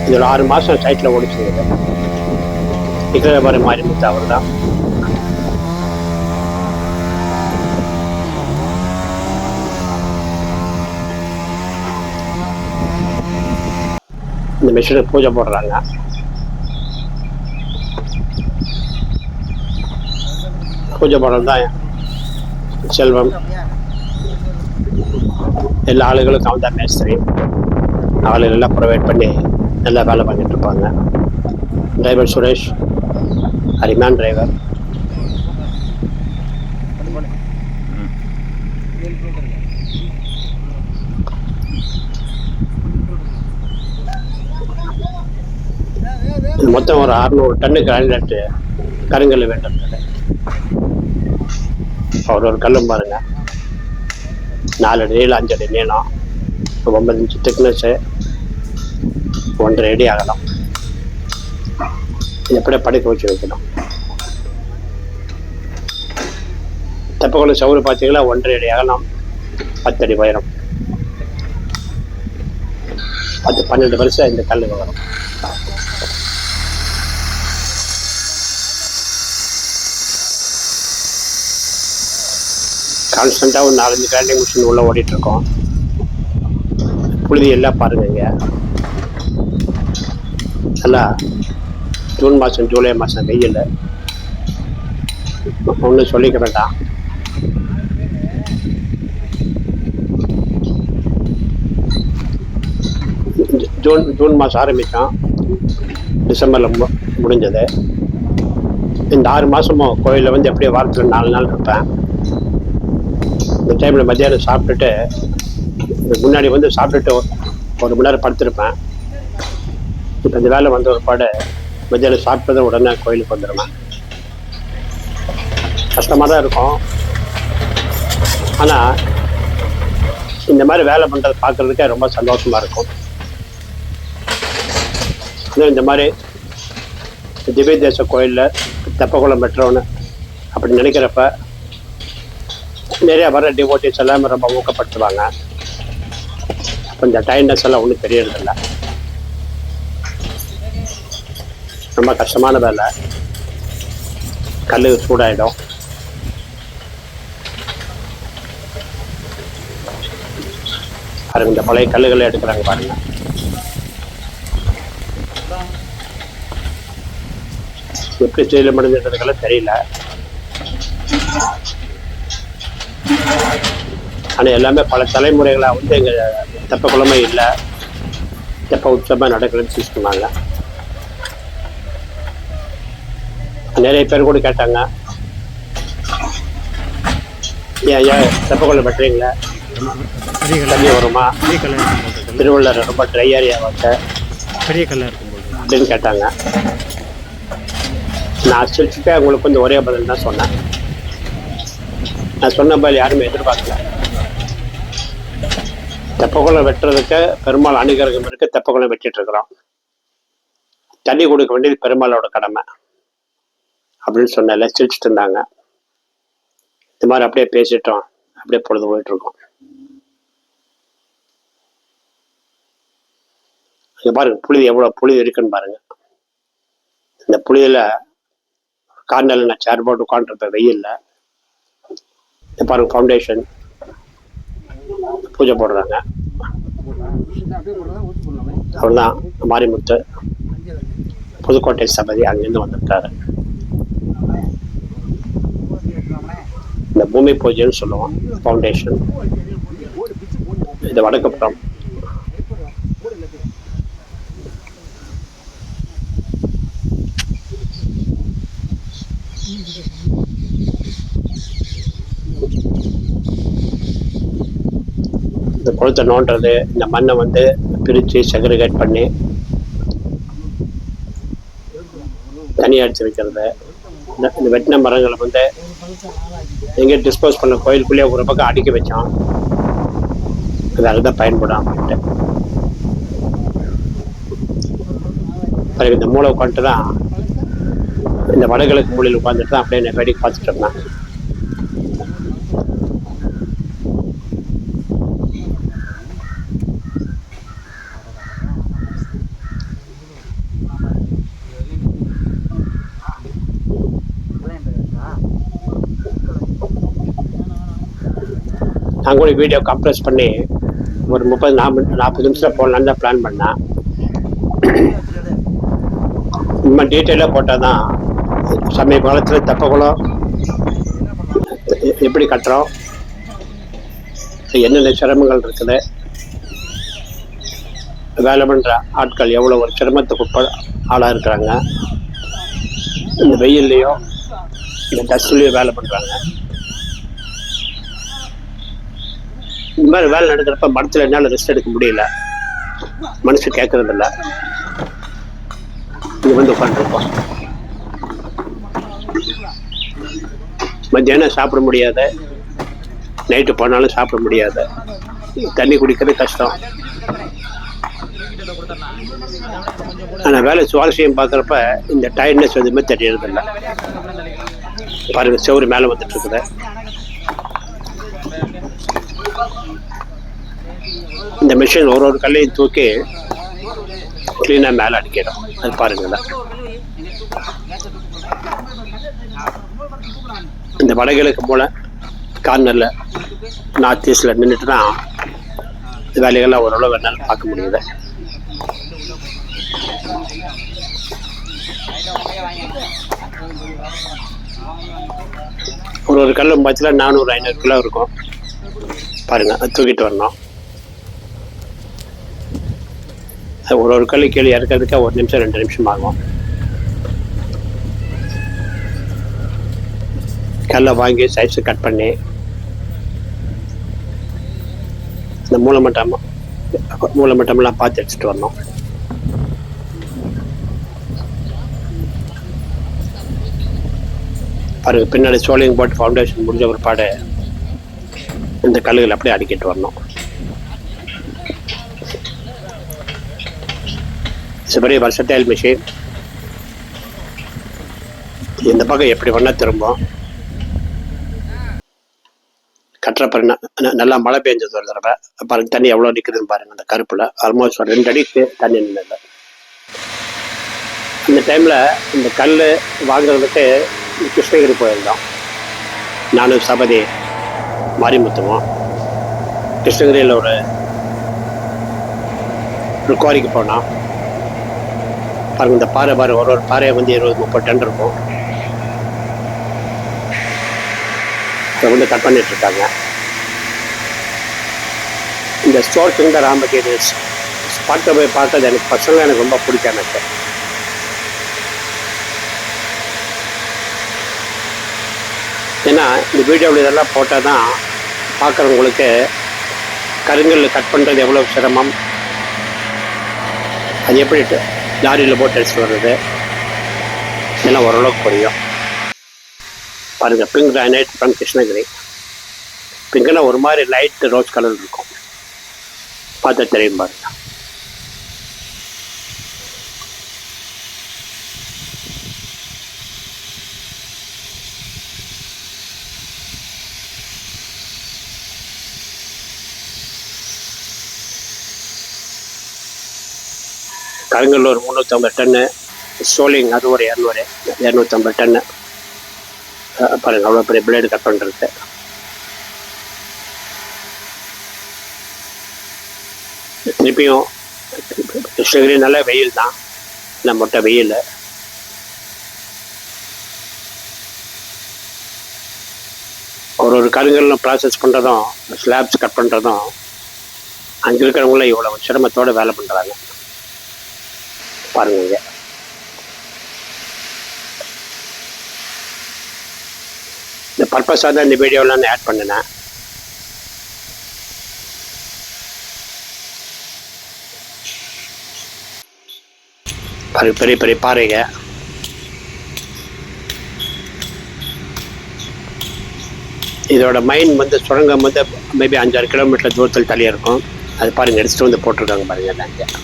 இதோட 6 மாதம் சைட்டில் ஓடிச்சுங்க. விக்கிரகபாரி மாரிமுத்து அவர் தான். இந்த மிஷினுக்கு பூஜை போடுறாங்க. பூஜை போடுறது தான் செல்வம். எல்லா ஆளுகளுக்கும் அவன் தான் மேஸ்திரி. ஆளுகளெல்லாம் ப்ரொவைட் பண்ணி நல்லா வேலை பண்ணிட்டு இருப்பாங்க. டிரைவர் சுரேஷ் அருமையான டிரைவர். மொத்தம் ஒரு 600 டன்னு கிரானைட் கருங்கல் வேண்டும். ஒரு கல்லும் பாருங்க, 4 அடி நீளம், 5 அடி நீளம், 9 இன்ச்சு திக்னஸ்ஸு, 1.5 அடி ஆகலாம். எப்படியே படுக்க வச்சு வைக்கணும். தெப்பக்குளம் சவுறு பார்த்தீங்கன்னா 1.5 அடி அகலம், 10 அடி உயரம், 12 வருஷம் இந்த கல் வரும். கான்ஸ்டண்ட்டாக ஒரு 4-5 கிரைண்டிங் மிஷின் உள்ளே ஓடிட்டுருக்கோம். புழுதி எல்லாம் பாருங்க. நல்லா ஜூன் மாதம் ஜூலை மாதம் வெயில், ஒன்றும் சொல்லிக்க வேண்டாம். ஜூன் மாதம் ஆரம்பித்தோம், டிசம்பரில் முடிஞ்சது. இந்த 6 மாதமும் கோயிலில் வந்து எப்படியோ வாரத்தில் 4 நாள் இருப்பேன். இந்த டைமில் மத்தியானம் சாப்பிட்டுட்டு, முன்னாடி வந்து சாப்பிட்டுட்டு 1 மணி நேரம் படுத்திருப்பேன். இப்போ இந்த வேலை வந்த ஒரு பாடு மத்தியானம் சாப்பிட்டதை உடனே கோயிலுக்கு வந்துடுவேன். கஷ்டமாக தான் இருக்கும். ஆனால் இந்த மாதிரி வேலை பண்ணுறது பார்க்குறதுக்கே ரொம்ப சந்தோஷமாக இருக்கும். அதுவும் இந்த மாதிரி திவ்ய தேச கோயிலில் தெப்பக்குளம் பெற்றவனு அப்படி நினைக்கிறப்ப நிறையா வர டிவோட்டிஸ் எல்லாமே ரொம்ப ஊக்கப்படுத்துவாங்க. அப்போ இந்த டைம்னஸ் எல்லாம் ஒன்றும் தெரியறதில்ல. ரொம்ப கஷ்டமான வேலை. கல் சூடாயிடும். பாருங்க, இந்த பழைய கல்லுகளை எடுக்கிறாங்க பாருங்க. எப்படி ஸ்டீல் முடிஞ்சிட்டதுக்கெல்லாம் தெரியல. ஆனால் எல்லாமே பல தலைமுறைகளாக வந்து எங்கள் தெப்பக்குளமே இல்லை, தெப்ப உற்சவமாக நடக்கலன்னு சொன்னாங்க. நிறைய பேர் கூட கேட்டாங்க, ஏன் தெப்பக்குளம் வெட்டுறீங்களா, தண்ணி வருமா, திருவள்ளுவர் ரொம்ப ட்ரை ஏரியாவாக்க பெரிய கல்லாக இருக்கும்போது அப்படின்னு கேட்டாங்க. நான் சிரிச்சுட்டே உங்களுக்கு வந்து ஒரே பதில் தான் சொன்னேன். நான் சொன்ன பதில் யாருமே எதிர்பார்க்கல. தெப்பக்குளம் வெட்டுறதுக்கு பெருமாள் அனுகிரகம் இருக்கு, தெப்பக்குளம் வெட்டிட்டு இருக்கிறோம். தண்ணி கொடுக்க வேண்டியது பெருமாளோட கடமை அப்படின்னு சொன்னால சிரிச்சுட்டு இருந்தாங்க. இந்த மாதிரி அப்படியே பேசிட்டோம், அப்படியே பொழுது போயிட்டு இருக்கோம். இங்க பாருங்க, புழுதி எவ்வளோ புழுதி இருக்குன்னு பாருங்க. இந்த புழுதியில் கார்னரில் நான் சேர் போட்டு உட்காந்துருப்பேன் வெயில்ல. பாருங்க, ஃபவுண்டேஷன் பூஜை போடுறாங்க. அவர்தான் மாரிமுத்து, புதுக்கோட்டை சபதி, அங்கேருந்து வந்திருக்காரு. இந்த பூமி பூஜைன்னு சொல்லுவோம், ஃபவுண்டேஷன். இது வடக்குப்புறம். இந்த குளத்தை நோண்டுறது, இந்த மண்ணை வந்து பிரித்து செக்ரிகேட் பண்ணி தனியாக அடித்து வைக்கிறது, இந்த வெட்டின மரங்களை வந்து எங்கேயும் டிஸ்போஸ் பண்ண கோயிலுக்குள்ளேயே ஒரு பக்கம் அடுக்கி வச்சோம். அது அதுதான் பயன்படும் அப்படின்ட்டு. இந்த மூளை உட்காந்துட்டு தான், இந்த வடகிழக்கு மூலையில் உட்காந்துட்டு தான் அப்படியே வேடிக்கை பார்த்துட்டு இருந்தேன். நான் கூட வீடியோ கம்ப்ரஸ் பண்ணி ஒரு 30-40 நிமிஷத்தில் போடலான்னு தான் பிளான் பண்ணேன். இன்னும் டீட்டெயிலாக போட்டால் தான் சமீப காலத்தில் தெப்பக்குளம் எப்படி கட்டுறோம், என்னென்ன சிரமங்கள் இருக்குது, வேலை பண்ணுற ஆட்கள் எவ்வளோ ஒரு சிரமத்துக்கு ஆளாக இருக்கிறாங்க, இந்த வெயில்லையோ இந்த டஸ்ட்லேயோ வேலை பண்ணுறாங்க. இந்த மாதிரி வேலை நடக்கிறப்ப மரத்தில் என்னால் ரெஸ்ட் எடுக்க முடியல, மனசு கேட்கறதில்ல. இங்கே வந்து உட்காந்துருப்போம். மத்தியானம் சாப்பிட முடியாத, நைட்டு போனாலும் சாப்பிட முடியாத, தண்ணி குடிக்கிறது கஷ்டம். ஆனால் வேலை சுவாரஸ்யம் பார்க்குறப்ப இந்த டயர்ட்னஸ் எதுவுமே தெரியறதில்ல. பாருங்க, செவரு மேலே வந்துட்டு இருக்குது. இந்த மிஷின் ஒரு கல்லையும் தூக்கி கிளீனாக மேலே அடிக்கிறோம். அது பாருங்களேன். இந்த வடகிழக்கு மூலை கார்னரில் நார்த் ஈஸ்டில் நின்றுட்டு தான் வேலைகள்லாம் ஓரளவு என்னால் பார்க்க முடியுது. ஒரு கல்லும் பார்த்தீங்கன்னா 400-500 கிலோ இருக்கும். பாருங்க, அது தூக்கிட்டு வரணும். ஒரு கல் கீழே இறக்கிறதுக்கு 1 நிமிஷம் 2 நிமிஷம் ஆகும். கல்லை வாங்கி சைஸு கட் பண்ணி இந்த மூலமட்டமெல்லாம் பார்த்து எடுத்துட்டு வரணும். பாருங்க, பின்னாடி சோலிங் போட்டு ஃபவுண்டேஷன் முடிஞ்ச ஒரு பாடு இந்த கல்லுகள் அப்படியே அடிக்கிட்டு வரணும். பெரிய versatile மிஷின். இந்த பக்கம் எப்படி வேணா திரும்பும். கட்டுறப்ப நல்லா மழை பெஞ்சது ஒரு தடவை. பாருங்க, தண்ணி எவ்வளோ நிற்குதுன்னு பாருங்க. அந்த கருப்பில் ஆல்மோஸ்ட் ஒரு 2 அடிக்கு தண்ணி நின்றுது. இந்த டைமில் இந்த கல் வாங்குறதுக்கு கிருஷ்ணகிரி போயிருந்தோம். நானும் சபதி மாரிமுத்துவோம். கிருஷ்ணகிரியில் ஒரு குவாரிக்கு போனோம். பாருங்க, இந்த பாறை ஒரு பாறையை வந்து 20-30 டன் இருக்கும். அதை வந்து கட் பண்ணிட்டு இருக்காங்க. இந்த ஸ்டோர்ஸுங்க தான் ராமகிரிஸ் ஸ்பாட்டை போய் பார்த்தது எனக்கு பர்சனலாக எனக்கு ரொம்ப பிடிக்கும். எனக்கு ஏன்னா இந்த வீடியோவில் இதெல்லாம் போட்டால் தான் பார்க்குறவங்களுக்கு கருங்கல் கட் பண்ணுறது எவ்வளோ சிரமம், அது எப்படி லாரியில் போட்டு எடுத்துட்டு வர்றது, இதெல்லாம் ஓரளவுக்கு புரியும். பாருங்க, பிங்க் கிரானைட் ஃப்ரம் கிருஷ்ணகிரி. பிங்க்னா ஒரு மாதிரி லைட் ரோஸ் கலர் இருக்கும். பார்த்தா தெரியும் பாருங்க. கருங்கல் ஒரு 350 டன்னு, சோலிங் அது ஒரு 250 டன்னு. பாருங்க, அவ்வளோ பெரிய பிளேடு கட் பண்ணுறது. திருப்பியும் கிருஷ்ணகிரி நல்ல வெயில் தான், இல்லை மொட்டை வெயில். ஒரு கருங்கல் ப்ராசஸ் பண்ணுறதும் ஸ்லாப்ஸ் கட் பண்ணுறதும் அங்கே இருக்கிறவங்கள இவ்வளோ சிரமத்தோடு வேலை பண்ணுறாங்க. பாருங்க, இந்த பர்பஸாக தான் இந்த வீடியோவில் நான் ஆட் பண்ணினேன். பெரிய பெரிய பாறைங்க. இதோட மைன் வந்து சுரங்கம் வந்து மேபி 5-6 கிலோமீட்டர் தூரத்தில் தள்ளி இருக்கும். அது பாருங்கள், எடுத்துகிட்டு வந்து போட்டிருக்காங்க பாருங்க. நாங்கள்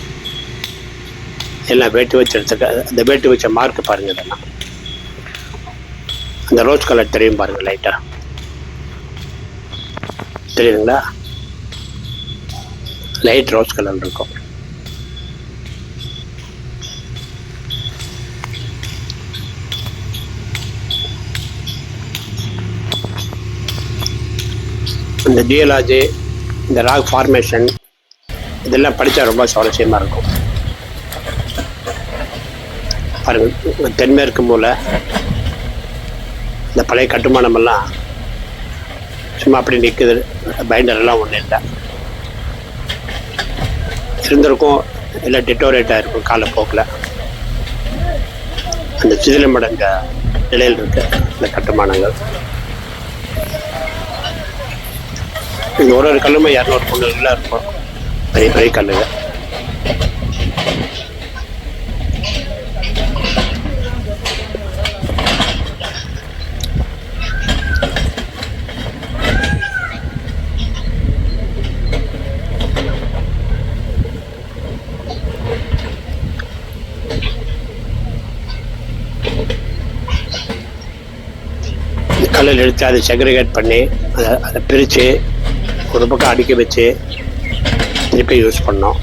எல்லாம் வேட்டு வச்சு எடுத்துக்க. அந்த வேட்டு வச்ச மார்க் பாருங்க. இதெல்லாம் அந்த ரோஸ் கலர் தெரியும் பாருங்க, லைட்டா தெரியுதுங்களா? லைட் ரோஸ் கலர் இருக்கும். இந்த ஜியாலஜி, இந்த ராக் ஃபார்மேஷன் இதெல்லாம் படித்தா ரொம்ப சுவாரஸ்யமாக இருக்கும். பாருங்கள், தென்மேற்கு மூலை இந்த பழைய கட்டுமானமெல்லாம் சும்மா அப்படி நிற்குது. பைண்டரெல்லாம் ஒன்றும் இல்லை, இருந்திருக்கும், இல்லை டிட்டோரேட் ஆகிருக்கும் காலப்போக்கில். அந்த சிதிலமடைந்த நிலையில் இருக்க இந்த கட்டுமானங்கள். இங்க ஒரு கல்லுமே 200 300 இருக்கும், பெரிய பெரிய கல்லுங்க. கல்லில் எடுத்து அதை செக்ரிகேட் பண்ணி அதை பிரித்து ஒரு பக்கம் அடுக்கி வச்சு திருப்பி யூஸ் பண்ணோம்.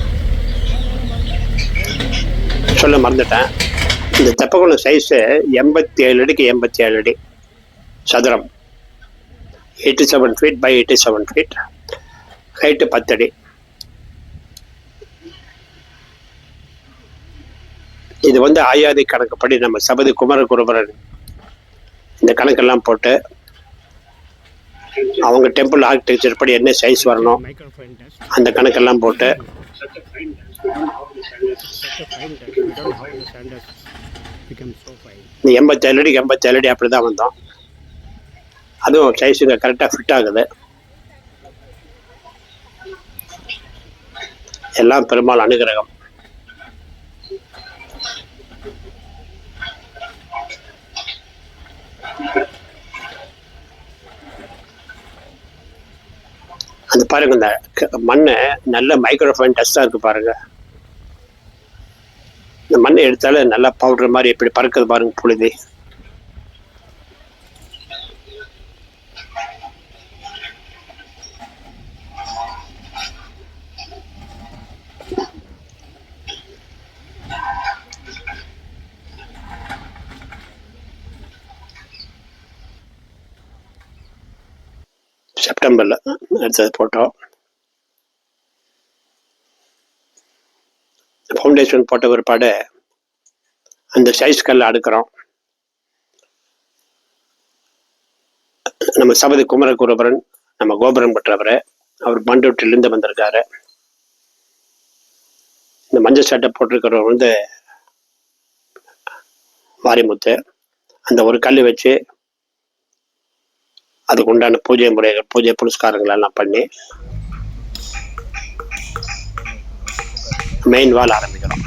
சொல்ல மறந்துட்டேன், இந்த தெப்பக்குளம் சைஸு 87 அடிக்கு 87 அடி சதுரம், 87 ஃபீட் பை 87 ஃபீட், ஹைட்டு 10 அடி. இது வந்து ஆயாதி கணக்குப்படி நம்ம சபதி குமரகுருபரன் இந்த கணக்கெல்லாம் போட்டு அவங்க டெம்பிள் ஆர்கிடெக்சர் படி என்ன சைஸ் வரணும் அந்த கணக்கெல்லாம் போட்டு இந்த 87 அடிக்கு 87 அடி அப்படி தான் வந்தோம். அதுவும் சைஸுங்க கரெக்டாக ஃபிட் ஆகுது. எல்லாம் பெருமாள் அனுகிரகம். அது பாருங்க, இந்த மண்ணை நல்ல மைக்ரோஃபைன் டஸ்டாக இருக்கு பாருங்க. இந்த மண்ணை எடுத்தாலும் நல்லா பவுடர் மாதிரி எப்படி பறக்குது பாருங்க புழுதி. செப்டம்பரில் எடுத்தது போட்டோம். ஃபவுண்டேஷன் போட்ட பிற்பாடு அந்த சைஸ் கல்லை அடுக்கிறோம். நம்ம சபதி குமரகுருபரன் நம்ம கோபுரம் பெற்றவர், அவர் பண்டூட்டிலிருந்து வந்திருக்காரு. இந்த மஞ்சள் சட்டை போட்டிருக்கிறவர் வந்து மாரிமுத்து. அந்த ஒரு கல் வச்சு அதுக்கு உண்டான பூஜை முறைகள், பூஜை புனஸ்காரங்கள் எல்லாம் பண்ணி மெயின் வால் ஆரம்பிக்கிறோம்.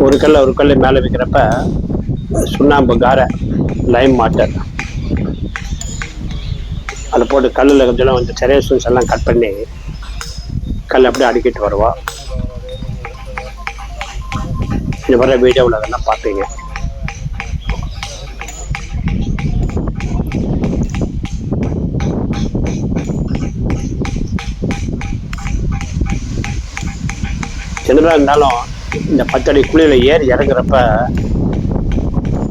ஒரு கல்லை மேலே வைக்கிறப்ப சுண்ணாம்பு காரை லைம் வாட்டர் அதை போட்டு கல்லில் கொஞ்சம் செரேசன்ஸ் எல்லாம் கட் பண்ணி கல் அப்படியே அடுக்கிட்டு வருவா. இந்த வர வீடியோவில் அதெல்லாம் பார்ப்பீங்க. என்னதான் இருந்தாலும் இந்த 10 அடி குழியில் ஏறி இறங்குறப்ப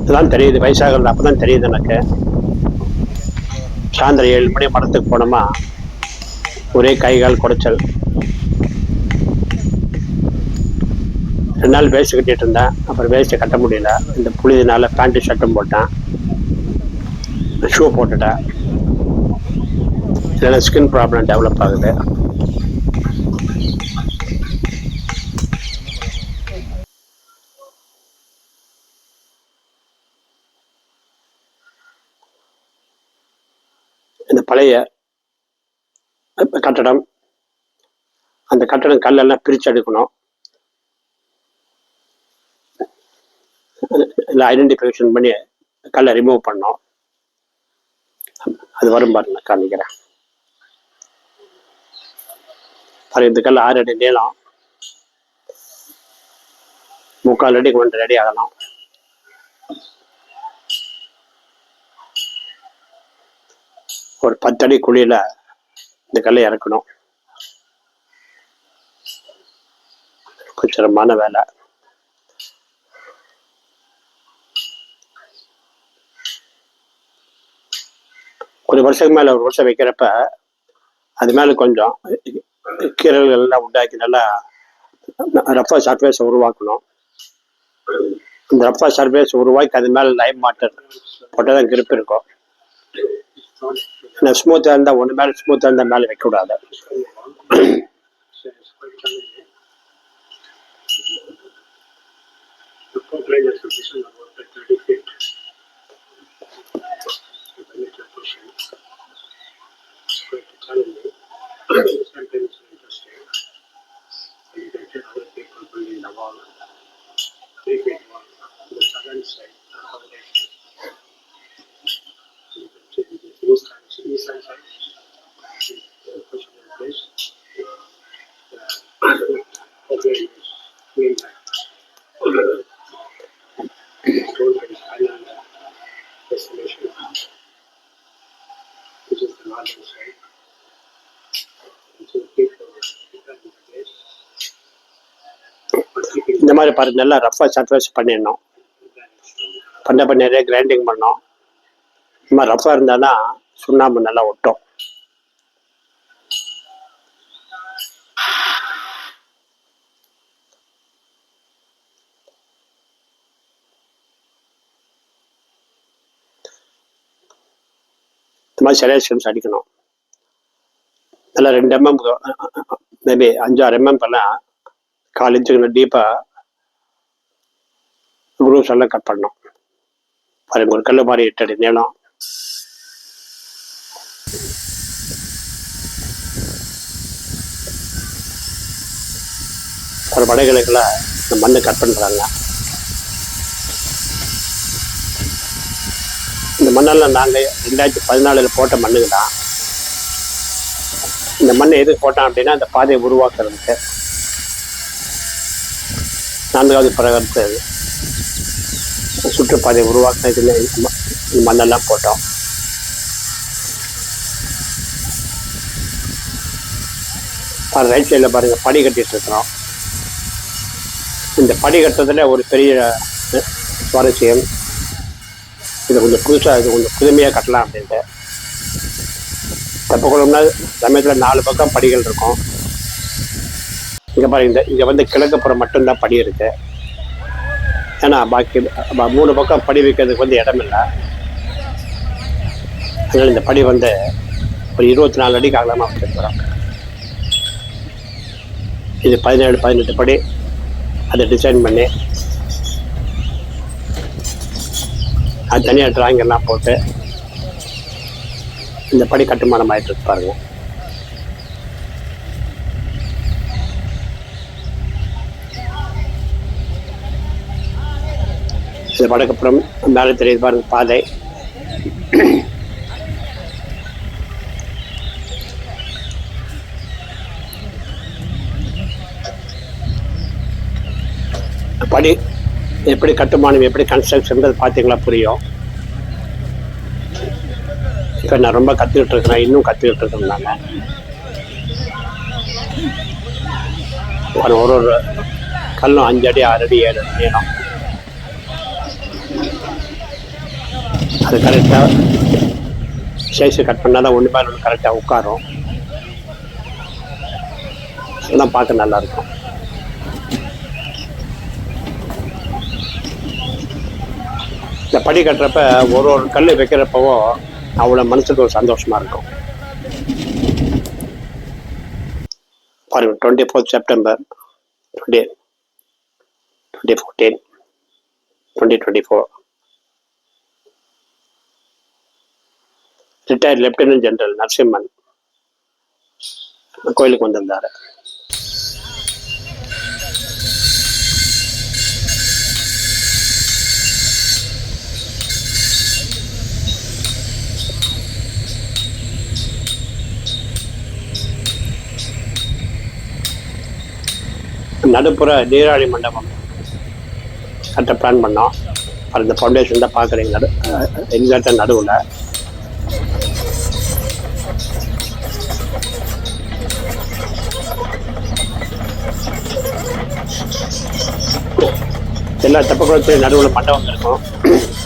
இதெல்லாம் தெரியுது, வயசாகிறது அப்போ தான் தெரியுது எனக்கு. சாயந்தரம் 7 மணி மரத்துக்கு போனோமா ஒரே கை கால் குடைச்சல். 2 நாள் வேஸ்ட் கட்டிட்டு இருந்தேன், அப்புறம் வேஸ்ட்டை கட்ட முடியல. இந்த புளிதினால பேண்ட்டு ஷர்ட்டும் போட்டேன், ஷூ போட்டுட்டேன். இல்லைன்னா ஸ்கின் ப்ராப்ளம் டெவலப் ஆகுது. இந்த பழைய கட்டடம், அந்த கட்டடம் கல்லெல்லாம் பிரித்து எடுக்கணும். இல்லை ஐடென்டிஃபிகேஷன் பண்ணி கல்லை ரிமூவ் பண்ணோம். அது வரும் பாரு, நான் காமிக்கிறேன் பாரு. இந்த கல் 6 அடி நீளம், 3/4 அடிக்கு 1.5 அடி ஆகலாம். ஒரு 10 அடி குழியில் இந்த கல்லை இறக்கணும். கொஞ்சம் சிரமமான வேலை. ஒரு வருஷத்துக்கு மேலே, ஒரு வருஷம் வைக்கிறப்ப அது மேலே கொஞ்சம் கீரல்கள் எல்லாம் உண்டாக்கி நல்லா ரஃபாக சர்ஃபேஸை உருவாக்கணும். இந்த ரஃபா சர்ஃபேஸ் உருவாக்கி அது மேலே லைம் வாட்டர் போட்டால் தான் grip இருக்கும். நான் ஸ்மூத்தாக இருந்தால் ஒன்று மேலே ஸ்மூத்தாக இருந்தால் மேலே வைக்கக்கூடாது. இந்த மாதிரி பாருங்க, நல்லா ரஃபா சர்ஃபேஸ் பண்ணிடணும். பண்ண நிறைய கிரைண்டிங் பண்ணோம். இந்த மாதிரி ரஃபாக இருந்தானா சுண்ணாம்பு நல்லா ஒட்டும். இந்த மாதிரி சரியாக ஸ்டெம்ஸ் அடிக்கணும். நல்லா 2 mm மேபி 5-6 mm எல்லாம் 4 இன்ச்சுக்கு டீப்பாக குரூப்ஸ் எல்லாம் கட் பண்ணணும். பாருங்க, ஒரு கல் மாதிரி 8 அடி நீளம். ஒரு படைகளுக்குள்ள இந்த மண்ணை கட் பண்ணுறாங்க. இந்த மண்ணெல்லாம் நாங்கள் 2014 போட்ட மண்ணுங்க தான். இந்த மண்ணை எதுக்கு போட்டோம் அப்படின்னா அந்த பாதையை உருவாக்குறதுக்கு 4வது பிரகாரத்து சுற்றுப்பாதையை உருவாக்குறதுக்கு இந்த மண்ணெல்லாம் போட்டோம். ரைட் சைடில் பாருங்கள், படி கட்டிட்டு இருக்கிறோம். இந்த படி கட்டுறதுல ஒரு பெரிய சுவாரஸ்யம், இது கொஞ்சம் புதுசாக, இது கொஞ்சம் புதுமையாக கட்டலாம் அப்படின்ட்டு. தெப்பக்குளம்னா சமயத்தில் 4 பக்கம் படிகள் இருக்கும். இங்கே பாருங்க, இங்கே வந்து கிழக்குப்புறம் மட்டும்தான் படி இருக்குது. ஏன்னா பாக்கி 3 பக்கம் படி வைக்கிறதுக்கு வந்து இடம் இல்லை. அதனால் இந்த படி வந்து ஒரு 24 அடிக்கு அகலமாக வச்சுருக்கிறோம். இது 17-18 படி அதை டிசைன் பண்ணி அது தனியாக டிராயிங் எல்லாம் போட்டு இந்த படி கட்டுமானம் ஆகிட்டு இருக்கு பாருங்க. இது படக்கப்புறம் மேலே தெரியுது பாருங்க பாதை. படி எப்படி கட்டுமானம், எப்படி கன்ஸ்ட்ரக்ஷன் பார்த்தீங்களா புரியும். இப்போ நான் ரொம்ப கற்றுக்கிட்டு இருக்கிறேன், இன்னும் கற்றுக்கிட்டு இருக்கேன். நாங்கள் ஒரு கல்லும் 5 அடி 6 அடி 7 அடி நீளம். அது கரெக்டாக சைஸு கட் பண்ணால் தான் ஒன்று மேலே ஒன்று கரெக்டாக உட்காரும். அதெல்லாம் பார்க்க நல்லாயிருக்கும். இந்த படி கட்டுறப்ப ஒரு கல் வைக்கிறப்பவோ அவ்வளோ மனசுக்கு ஒரு சந்தோஷமாக இருக்கும். பாருங்க, 24 September 2014 2024 retired lieutenant general Narasimhan கோயிலுக்கு வந்திருந்தார். நடுப்புற நீராழி மண்டபம் கட்ட பிளான் பண்ணோம். அந்த ஃபவுண்டேஷன் தான் பார்க்குறீங்க, எக்ஸாக்டாக நடுவில். எல்லா தெப்பக்குளத்துலையும் நடுவில் மண்டபம் இருக்கும்.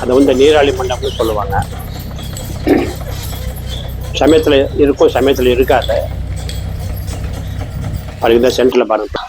அதை வந்து நீராழி மண்டபம்னு சொல்லுவாங்க. சமயத்தில் இருக்கும், சமயத்தில் இருக்காது. பாருங்க, சென்டரில் பாருங்க.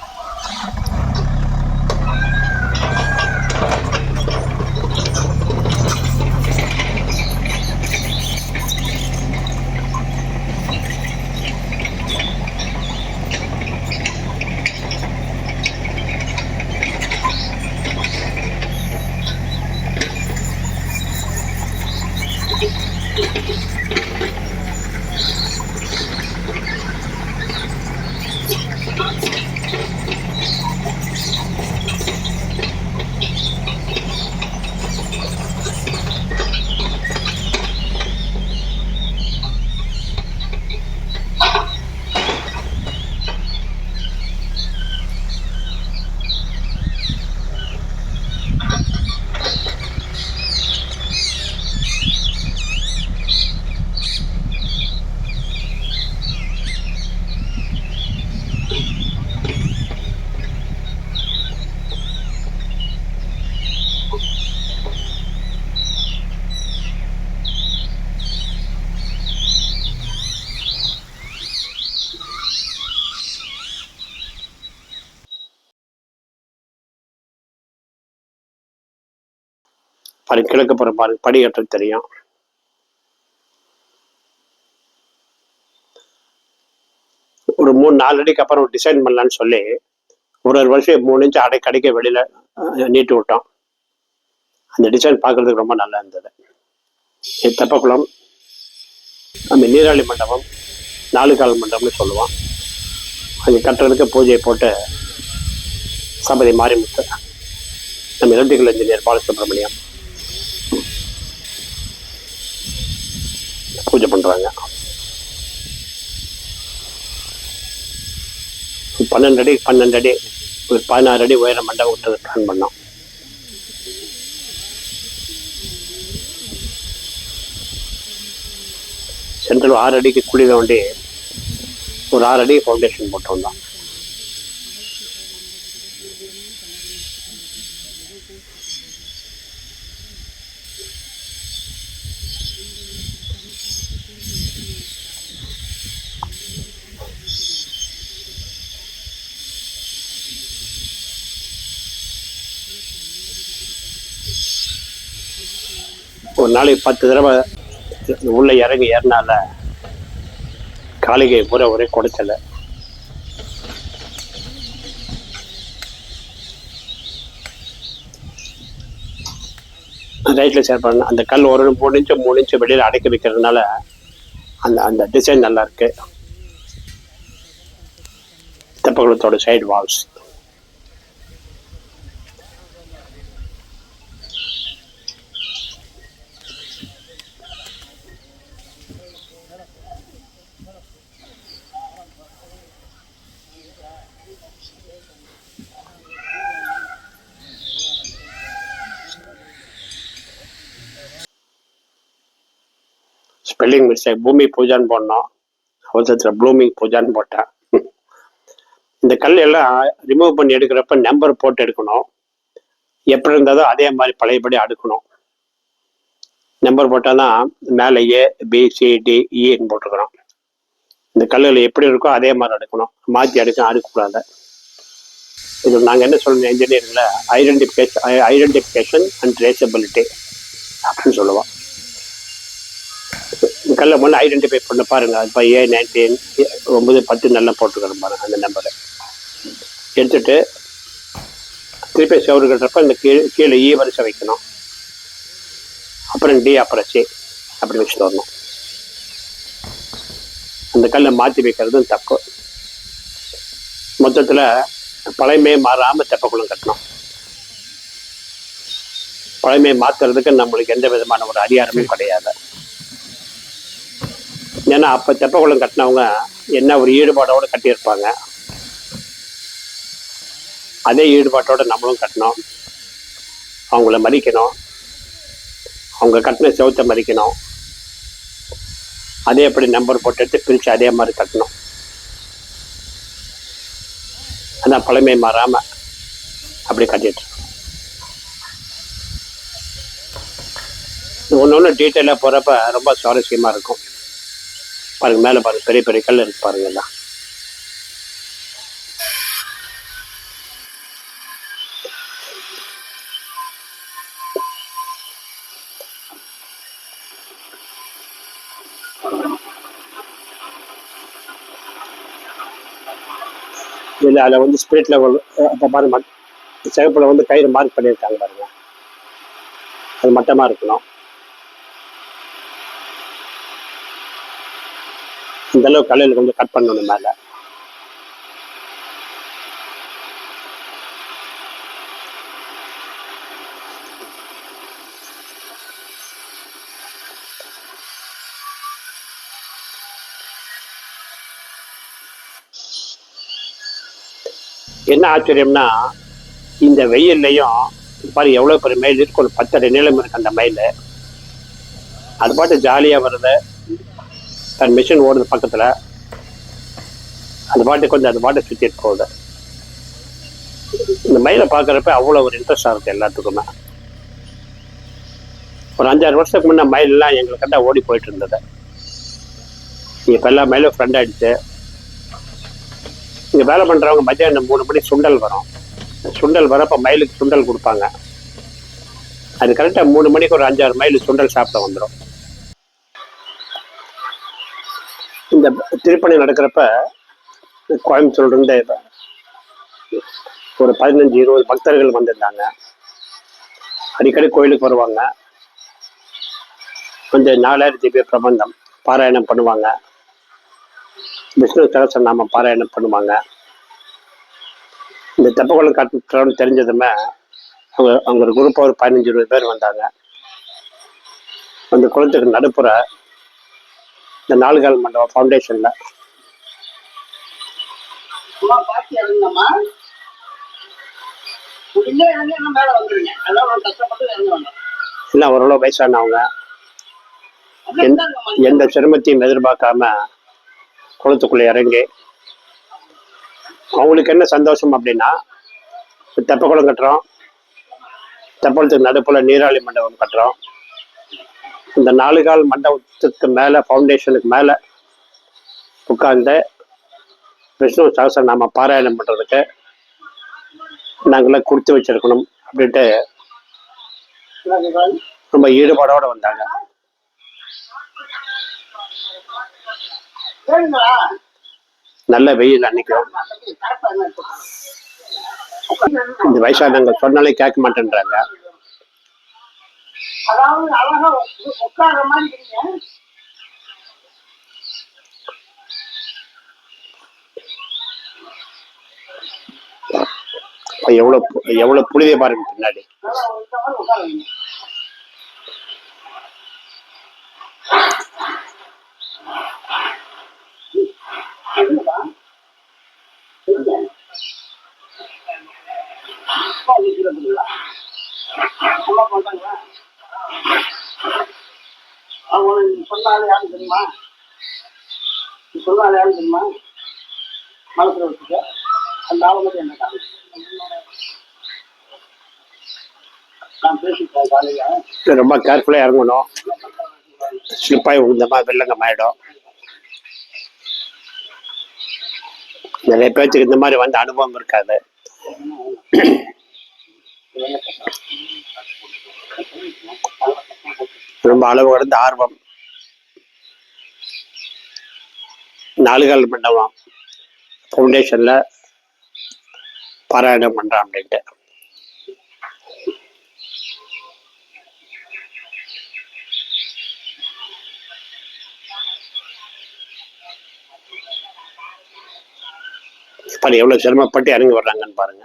பாருங்க, கிழக்கு புறம் பாருங்க, படி கட்டுறது தெரியும். ஒரு 3-4 அடிக்கு அப்புறம் டிசைன் பண்ணலான்னு சொல்லி ஒரு வருஷம் 3 இன்ச்சு அடைக்க வெளியில நீட்டு விட்டோம். அந்த டிசைன் பார்க்கறதுக்கு ரொம்ப நல்லா இருந்தது. தெப்பக்குளம், நம்ம நீராளி மண்டபம், 4 கால் மண்டபம்னு சொல்லுவோம். அங்கே கட்டுறதுக்கு பூஜையை போட்டு சபதி மாரிமுத்து, நம்ம எலக்ட்ரிக்கல் இன்ஜினியர் பாலசுப்ரமணியம் பூஜை பண்றாங்க. 12 அடி ஒரு 16 அடி உயர மண்டபம் விட்டு பிளான் பண்ணோம். சென்ட்ரல் 6 அடிக்கு குழி தோண்டி ஒரு 6 அடி ஃபவுண்டேஷன் போட்டு வந்தோம். ஒரு நாளைக்கு 10 தடவை உள்ள இறங்கி ஏறினால காலிகை பூரா ஒரே குடைச்சல. ரைட்ல ஷேர் பண்ண அந்த கல் ஒரு 3 இன்ச்சு வெளியில அடைக்க வைக்கிறதுனால அந்த அந்த டிசைன் நல்லா இருக்கு. தெப்பக்குளத்தோட சைடு வால்ஸ் ஸ்பெல்லிங் மிஸ்டேக், பூமி பூஜான்னு போடணும், அவசரத்தில் ப்ளூமிங் பூஜான்னு போட்டேன். இந்த கல் எல்லாம் ரிமூவ் பண்ணி எடுக்கிறப்ப நம்பர் போட்டு எடுக்கணும். எப்படி இருந்ததோ அதே மாதிரி பழையபடி அடுக்கணும். நம்பர் போட்டால் தான் மேலே ABCDEன்னு போட்டுக்கிறோம். இந்த கல்லில் எப்படி இருக்கோ அதே மாதிரி அடுக்கணும், மாற்றி அடுக்கக்கூடாது. இது நாங்கள் என்ன சொல்லணும் இன்ஜினியரிங்கில் ஐடென்டிஃபிகேஷன் அண்ட் ட்ரேசபிலிட்டி அப்படின்னு சொல்லுவோம். கல்லை முதல்ல ஐடென்டிஃபை பண்ண பாருங்க. இப்போ A19 9 10 நல்லா போட்டுக்கிறோம் பாருங்க. அந்த நம்பரை எடுத்துட்டு திருப்பி செவரு கட்டுறப்ப இந்த கீழே E வரிசை வைக்கணும். அப்புறம் D, அப்புறம் C அப்படி வச்சுட்டு வரணும். அந்த கல்லை மாற்றி வைக்கிறதும் தப்பு. மொத்தத்தில் பழைமையை மாறாமல் தெப்பக்குளம் கட்டணும். பழைமையை மாற்றுறதுக்கு நம்மளுக்கு எந்த விதமான ஒரு அதிகாரமும் கிடையாது. ஏன்னா அப்போ தெப்பக்குளம் கட்டினவங்க என்ன ஒரு ஈடுபாடோடு கட்டியிருப்பாங்க. அதே ஈடுபாட்டோடு நம்மளும் கட்டணும். அவங்கள மதிக்கணும், அவங்க கட்டின செவத்தை மதிக்கணும். அதே எப்படி நம்பர் போட்டு எடுத்து பிரித்து அதே மாதிரி கட்டணும். ஆனால் பழமை மாறாமல் அப்படி கட்டிட்டு ஒன்று டீட்டெயிலாக போகிறப்ப ரொம்ப சுவாரஸ்யமாக இருக்கும். பாருங்க, மேலே பாருங்க, பெரிய பெரிய கல் இருக்கு பாருங்க. எல்லாம் இல்லை அதில் வந்து ஸ்பிரிட் லெவல் அப்போ பாருங்க, சிவப்பில் வந்து கயிறு மார்க் பண்ணியிருக்காங்க பாருங்க. அது மட்டமாக இருக்கணும். இந்த அளவு கல்லில் கொஞ்சம் கட் பண்ணணும் மேலே. என்ன ஆச்சரியம்னா இந்த வெயில்லையும் பாரு எவ்வளோ பெரிய மயில் இருக்கு. ஒரு 10 அடி நீளம் இருக்கு அந்த மயில். அது பாட்டு ஜாலியாக வருது, தன் மிஷின் ஓடுது பக்கத்தில். அது பாட்டு சுற்றிட்டு போகுது. இந்த மயிலை பார்க்குறப்ப அவ்வளோ ஒரு இன்ட்ரெஸ்டாக இருக்குது எல்லாத்துக்குமே. ஒரு 5-6 வருஷத்துக்கு முன்னே மயிலெலாம் எங்களுக்கிட்ட ஓடி போயிட்டு இருந்தது. இப்போ எல்லா மயிலும் ஃப்ரெண்ட் ஆகிடுச்சு. இங்கே வேலை பண்ணுறவங்க மத்தியானம் 3 மணி சுண்டல் வரும். சுண்டல் வரப்போ மயிலுக்கு சுண்டல் கொடுப்பாங்க. அது கரெக்டாக 3 மணிக்கு ஒரு 5-6 மைல் சுண்டல் சாப்பிட வந்துடும். இந்த திருப்பணி நடக்கிறப்ப கோயம்புத்தூர்லேருந்து ஒரு 15-20 பக்தர்கள் வந்திருந்தாங்க. அடிக்கடி கோயிலுக்கு வருவாங்க. வந்து 4000 திவ்ய பிரபந்தம் பாராயணம் பண்ணுவாங்க. விஷ்ணு சகஸ்ரநாமம் பாராயணம் பண்ணுவாங்க. இந்த தெப்பக்குளம் கட்டுறோம்னு தெரிஞ்சதுமே அவங்க ஒரு குரூப்பாக ஒரு 15-20 பேர் வந்தாங்க. அந்த குளத்துக்கு நடுப்புற இந்த 4 கால் மண்டபம் ஃபவுண்டேஷனில் எல்லாம் ஓரளவு வயசானவங்க, எந்த சிரமத்தையும் எதிர்பார்க்காம குளத்துக்குள்ளே இறங்கி அவங்களுக்கு என்ன சந்தோஷம் அப்படின்னா, தெப்பக்குளம் கட்டுறோம், தெப்பக்குளத்துக்கு நடுப்புல நீராளி மண்டபம் கட்டுறோம். இந்த 4 கால் மண்டபத்துக்கு மேலே ஃபவுண்டேஷனுக்கு மேலே உட்கார்ந்து விஷ்ணு சகஸ்ரநாம பாராயணம் பண்ணுறதுக்கு நாங்களாம் கொடுத்து வச்சிருக்கணும் அப்படின்ட்டு ரொம்ப ஈடுபாடோடு வந்தாங்க. நல்ல வெயில் அன்னைக்கும். இந்த வயசானவங்க சொன்னாலே கேட்க மாட்டேன்றாங்க. எவ்வளவு புழுதியை பாருங்க பின்னாடி. சொன்னாலே யாரும் தெரியுமா? மனசுல வச்சுக்க அந்த ஆளுநர் என்ன காமிச்சு நான் பேசிட்டேன் காலையில. ரொம்ப கேர்ஃபுல்லாக இறங்கணும். ஸ்லிப்பாகி விழுந்தமா வெள்ளங்கம் ஆகிடும். நிறைய பேர்த்துக்கு இந்த மாதிரி வந்து அனுபவம் இருக்காது. ரொம்ப அளவு கடந்த ஆர்வம். 4 கால் மண்டபம் ஃபவுண்டேஷனில் பாராயணம் பண்ணுறான் அப்படின்ட்டு. இப்போ எவ்வளோ சிரமப்பட்டு இறங்கி வர்றாங்கன்னு பாருங்க.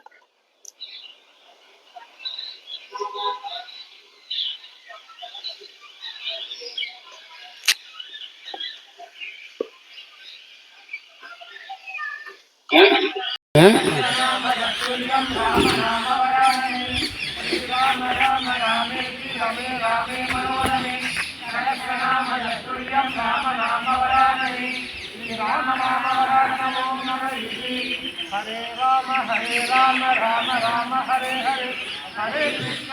हरे राम राम राम हरे हरे हरे कृष्ण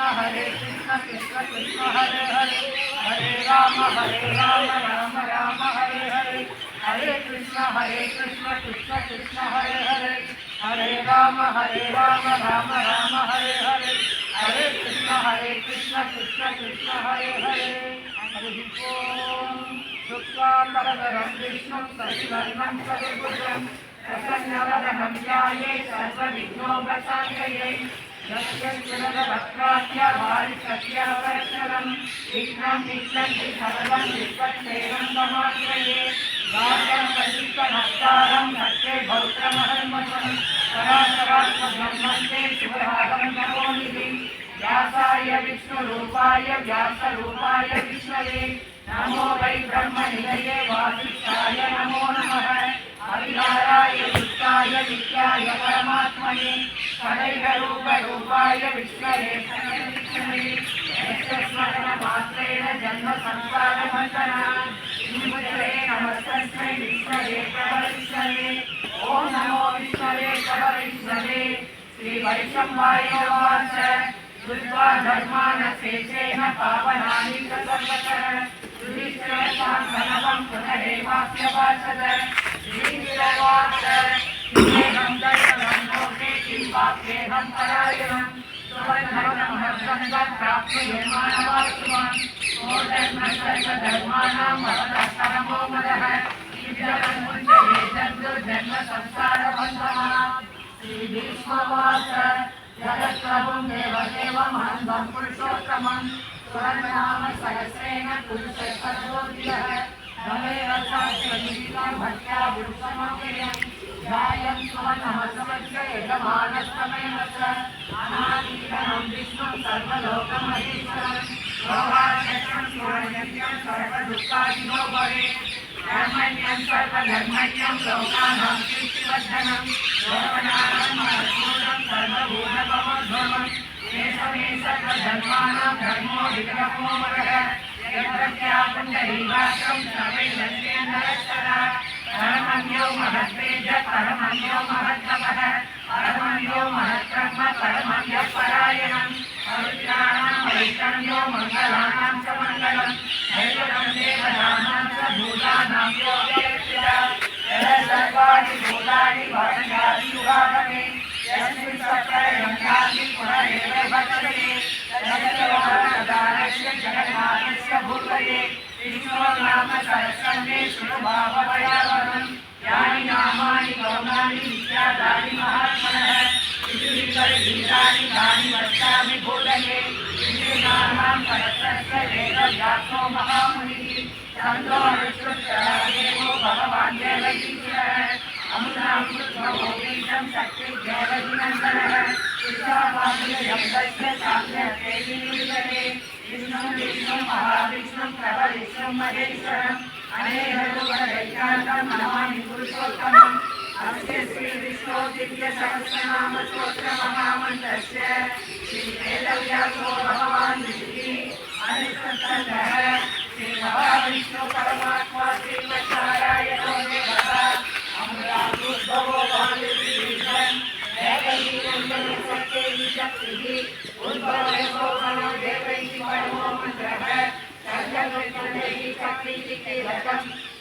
कृष्ण कृष्ण हरे हरे हरे राम राम राम हरे हरे हरे कृष्ण कृष्ण कृष्ण हरे हरे हरे राम राम राम हरे हरे हरे कृष्ण कृष्ण कृष्ण हरे हरे हरि ओम शुक्लांबरधरं विष्णुं शशिवर्णं चतुर्भुजं प्रसन्नवदनं ध्याये सर्वविघ्नोपशान्तये यस्यज्ञनवक्त्राद्य वारिसत्यवरक्षरं विघ्नं निघ्नन्ति सर्वं विश्वक्षेमं समाश्रये गात्रं प्रदीप्तभक्तारं भक्ते भौत्रमहर्मसं सरासरात्मब्रह्मन्ते शिवरागं नमोनिधिं व्यासाय विष्णुरूपाय व्यासरूपाय विष्णवे नमो वै ब्रह्मनिधये वासिष्ठाय नमो नमः अविकाराय विष्टाय विद्याय परमात्मने सदैवरूपरूपाय विष्णवे स्मरणमात्रेण जन्म संसारमण्डनात् विमुच्यते नमस्तस्मै विष्णवे प्रभविष्णवे ॐ नमो विष्णवे प्रभविष्णवे श्रीवैष्णवाय उवाच श्रुत्वा धर्मानशेषेण पावनानि च सर्वतः युधिष्ठिरशान्तनवं पुनरेवास्य वाचत श्रीनिवास किमेहं दर्शनं लोके किं वाक्येहं परायणं सुवर्णमहर्षं प्राप्नुयं सर्वधर्माणां भवतः परमो मदः विद्यवन्मुञ्चये जन्म संसारबन्धः श्रीभीष्मवाच जगत्प्रभुं देवदेवमहं पुरुषोत्तमं स्वनाम सहस्रेण पुरुषस्तद्वोऽधिकः तमेव शास्त्रविदितं भक्त्या पुरुषमव्ययम् ध्यायं स्वनमस्मस्य यजमानस्तमेव च अनादितं विष्णुं सर्वलोकमहेश्वरं योगाक्षरं सुवर्णज्ञं सर्वदुःखादिनो भवेत् धर्मज्ञं सर्वधर्मज्ञं लोकानां कीर्तिवर्धनं लोकनाथं महत्पूर्णं सर्वभूतभवोद्भवम् एषमे सर्वधर्माणां धर्मो विग्रहो मरः यत्रत्यापुण्डरीकाक्षं सर्वैर्दस्येन्द्रश्चर परमन्यो महद्वेद परमन्यो महत्तपः परमन्यो महत्कर्म परमन्यः परायणम् पवित्राणां वैष्णव्यो मङ्गलानां च मङ्गलम् दैवतं देवतानां च भूतानां यो व्यक्तिः सर्वाणि भूतानि भवन्त्यादियुगागमे यस्मिन् सत्रयन्त्यादि पुनरेव भक्तये तस्य जगन्नाथस्य भूतये विष्णो नाम सहस्रमे शृणुभावभयावहम् यानि नामानि गौणानि विद्यादानि महात्मनः गीतानि तानि वक्ष्यामि भूतये विष्णुनामां सहस्रस्य वेदव्यासो महामुनिः छन्दो विष्णुदेवो भगवान् देवकीश्वरः अमृतामृतमोदीशं शक्तिर्देवकीनन्दनः कृष्णावासुदेवस्य साम्यदेवीविदते विष्णुं महाविष्णुं प्रभविष्णुं महेश्वरम् अनेकरूपदैकान्तं नमामि पुरुषोत्तमम् अस्य श्रीविष्णो दिव्यसहस्रनामस्तोत्रमहामन्त्रस्य श्रीवेदव्यासो भगवान् ऋषिः अनुष्ठन्तः श्रीमहाविष्णु परमात्मा श्रीमच्छारायणो देवः अमृतादुद्भवो भानुर्विभीषन् देवैः शक्तिः उद्भवो मनो देवैः परमो मन्त्रः सर्वैः शक्तिः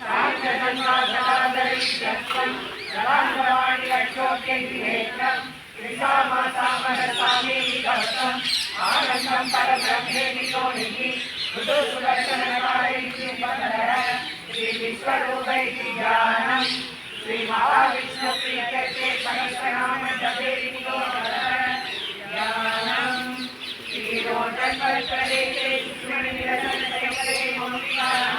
साक्षगन्वादरादरिष्यत्वं जलान्धवाणि लक्षोऽप्यैर्विहेत्रं कृशामासामरसामेकवचम् आनन्दं परब्रह्मेणिकोनिः ऋतुसुदर्शनकारैर्युपधरः श्रीविश्वरूपैः ज्ञानम् श्रीमहाविष्णुप्रीत्यर्थे सहस्रनाम जपेरिनिकोधरः ज्ञानम् श्रीरोचकल्पले विष्णुनिरसनशेखरे मौलिकाः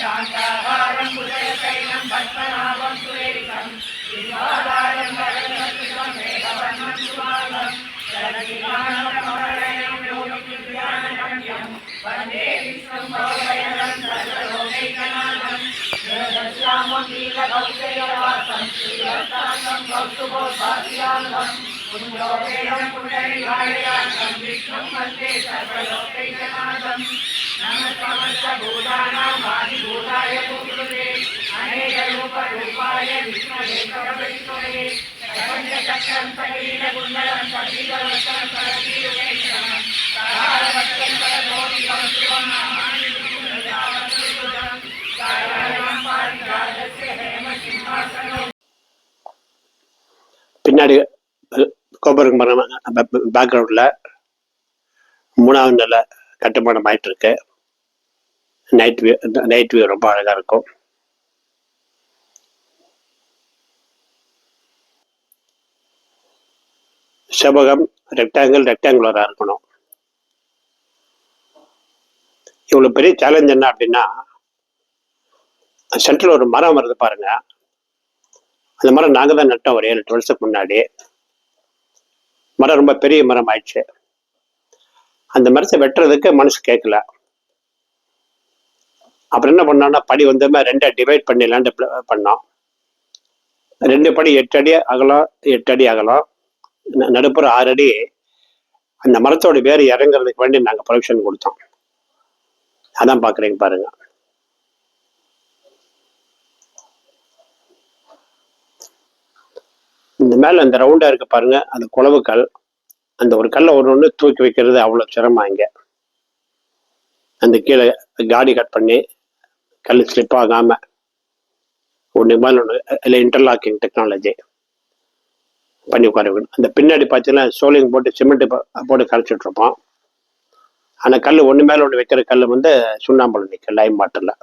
शान्ताकारं बुधशैलं भस्मनाभं सुरेशं विश्वाधारं वरदकृतं मेघवर्णं सुभागं जलनिवारणमरयं योगिज्ञानगम्यं वन्दे विष्णुं भवभयहरं सर्वलोकैकनाथं जगदश्यामं नीलकौशयवासं श्रीवत्साङ्गं कौस्तुभोपास्याङ्गं पुण्योपेयं पुण्डरीकायां विष्णुं वन्दे सर्वलोकैकनाथं नमस्कामस्तभूतानां आदिभूताय भूकृते अनेकरूपरूपाय विष्णवे सर्वविष्णवे प्रपञ्चचक्रं सकीलकुण्डलं सकीलवस्त्रं सरसीरुकेशनं सहारवस्त्रं परमोदितं शिवं नामानि विष्णुजावत्कृतं कायायां पारिजातस्य हेमसिंहासनो பின்னாடி கோபுரம் பேக்ரவுண்டில் 3வது நிலை கட்டுமானம் ஆயிட்டு இருக்கு. நைட் வியூ ரொம்ப அழகாக இருக்கும். செவ்வகம் ரெக்டாங்குலராக இருக்கணும். இவ்வளோ பெரிய சேலஞ்ச் என்ன அப்படின்னா, சென்ட்ரல் ஒரு மரம் வருது பாருங்க. அந்த மரம் நாங்கள் தான் நட்டோம் ஒரு 7-8 வருஷத்துக்கு முன்னாடி. மரம் ரொம்ப பெரிய மரம் ஆயிடுச்சு. அந்த மரத்தை வெட்டுறதுக்கு மனசு கேட்கல. அப்புறம் என்ன பண்ணோம்னா, படி வந்து 2 டிவைட் பண்ணிடலான்ட்டு பண்ணோம். 2 படி 8 அடி அகலம், 8 அடி அகலம், நடுப்புற 6 அடி. அந்த மரத்தோட வேர் இறங்குறதுக்கு வேண்டி நாங்கள் ப்ரொவிஷன் கொடுத்தோம். அதான் பார்க்குறீங்க பாருங்க. இந்த மேலே அந்த ரவுண்டாக இருக்கு பாருங்க, அந்த குளவு கல். அந்த ஒரு கல்லை ஒன்று தூக்கி வைக்கிறது அவ்வளோ சிரமம். இங்கே அந்த கீழே காடி கட் பண்ணி கல் ஸ்லிப் ஆகாமல் ஒன்று மேலே ஒன்று இல்லை இன்டர்லாக்கிங் டெக்னாலஜி பண்ணி உட்கார வைக்கணும். அந்த பின்னாடி பார்த்தீங்கன்னா சோலிங் போட்டு சிமெண்ட் போட்டு கரைச்சிட்ருப்போம். ஆனால் கல் ஒன்று மேலே ஒன்று வைக்கிற கல் வந்து சுண்ணாம்பு நிற்க லைம் வாட்டரில்.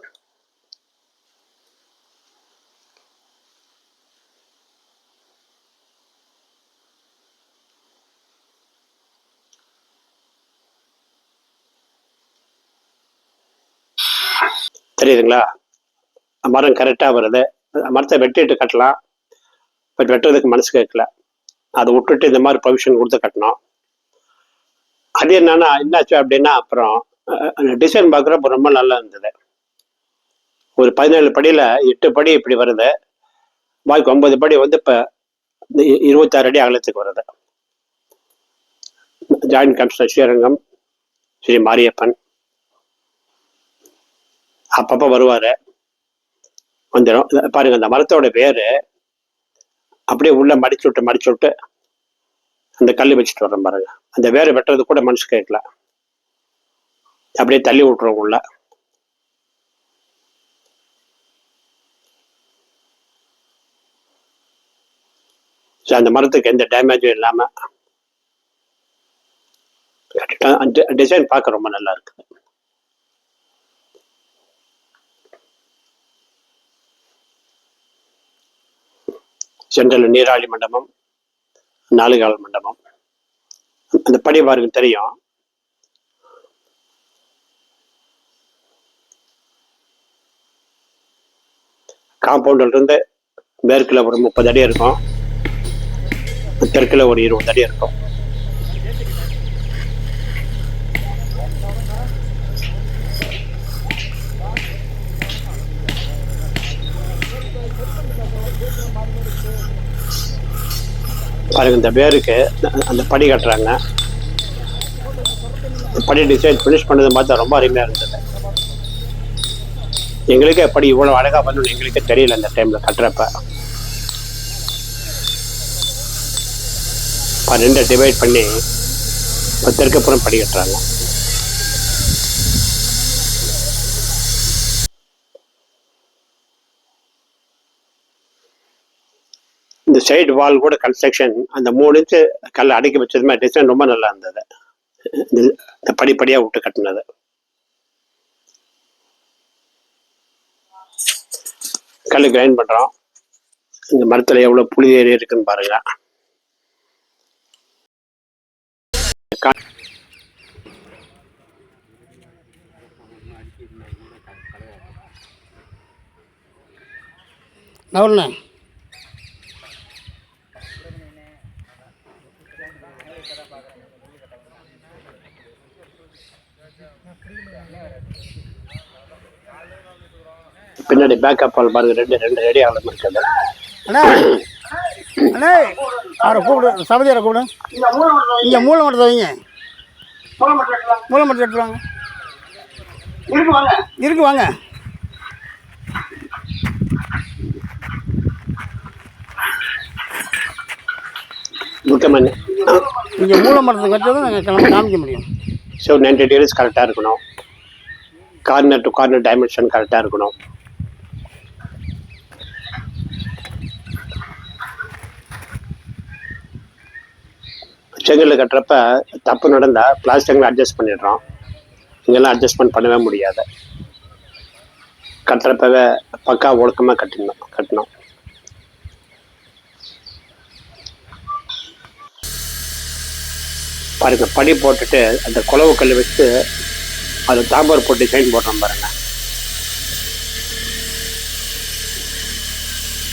தெரியுதுங்களா? மரம் கரெக்டாக வருது. மரத்தை வெட்டிட்டு கட்டலாம், பட் வெட்டுறதுக்கு மனசு கேட்கல. அதை விட்டுட்டு இந்த மாதிரி ப்ரொவிஷன் கொடுத்து கட்டணும். அது என்னன்னா என்னாச்சு அப்படின்னா, அப்புறம் டிசைன் பார்க்குறப்ப ரொம்ப நல்லா இருந்தது. ஒரு 17 படியில் 8 படி இப்படி வருது, பாக்கி 9 படி வந்து இப்போ 26 அடி அகலத்துக்கு வருது. ஜாயின்ட் கன்ஸ்ட்ரக்ஷன் ஸ்ரீரங்கம் ஸ்ரீ மாரியப்பன் அப்பப்போ வருவார், வந்துடும். பாருங்க, அந்த மரத்தோட வேர் அப்படியே உள்ள மடிச்சு விட்டு அந்த கல் வச்சுட்டு வர்றோம் பாருங்க. அந்த வேரை வெட்டுறது கூட மனசு கேட்கல, அப்படியே தள்ளி விட்டுறோம் உள்ள. அந்த மரத்துக்கு எந்த டேமேஜும் இல்லாம டிசைன் பார்க்க ரொம்ப நல்லா இருக்குது. சென்ட்ரல் நீராழி மண்டபம், 4 கால் மண்டபம். அந்த படி பாருங்க தெரியும். காம்பவுண்டில் இருந்து மேற்குல ஒரு 30 அடி இருக்கும், தெற்குல ஒரு 20 அடி இருக்கும். பாருங்க, இந்த பேருக்கு அந்த படி கட்டுறாங்க. படி டிசைன் ஃபினிஷ் பண்ணதை பார்த்தா ரொம்ப அருமையாக இருந்தது. எங்களுக்கே படி இவ்வளோ அழகாக பண்ணணும் எங்களுக்கே தெரியல அந்த டைமில் கட்டுறப்ப. 2 டிவைட் பண்ணி 10 அப்புறம் படி கட்டுறாங்க. இந்த சைடு வால் கூட கன்ஸ்ட்ரக்ஷன் அந்த 3 இன்ச்சு கல்லை அடக்கி வச்சதுமே டிசைன் ரொம்ப நல்லா இருந்தது. இந்த படிப்படியாக விட்டு கட்டினது. கல் கிரைண்ட் பண்ணுறோம். இந்த மரத்தில் எவ்வளோ புளி ஏறி இருக்குன்னு பாருங்க. நவல்ண்ணே பின்னாடி பேக்கப் பால் பாருங்க, 2 அடி அகலம் இருக்குது. அண்ணே அண்ணே அவரை கூப்பிடு, சபதியாரை கூப்பிடு. இங்கே மூளை மட்டும் வைங்க, மூளை மட்டும் எடுத்துருவாங்க. இருக்கு வாங்க. முக்கியமான இங்கே மூளை மரத்துக்கு வச்சதும் நாங்கள் கிளம்ப காமிக்க முடியும். ஸோ 90 டிகிரிஸ் கரெக்டாக இருக்கணும். கார்னர் டு கார்னர் டைமென்ஷன் கரெக்டாக இருக்கணும். செங்கல் கட்டுறப்ப தப்பு நடந்தால் பிளாஸ்டிக்கில் அட்ஜஸ்ட் பண்ணிடுறோம். இங்கெல்லாம் அட்ஜஸ்ட்மெண்ட் பண்ணவே முடியாது. கட்டுறப்பவே பக்கா ஒழுக்கமாக கட்டணும். பாருங்க, படி போட்டுட்டு அந்த குளவு கல் வச்சு அது தாம்பர் போட்டு டிசைன் போடுறோம் பாருங்க.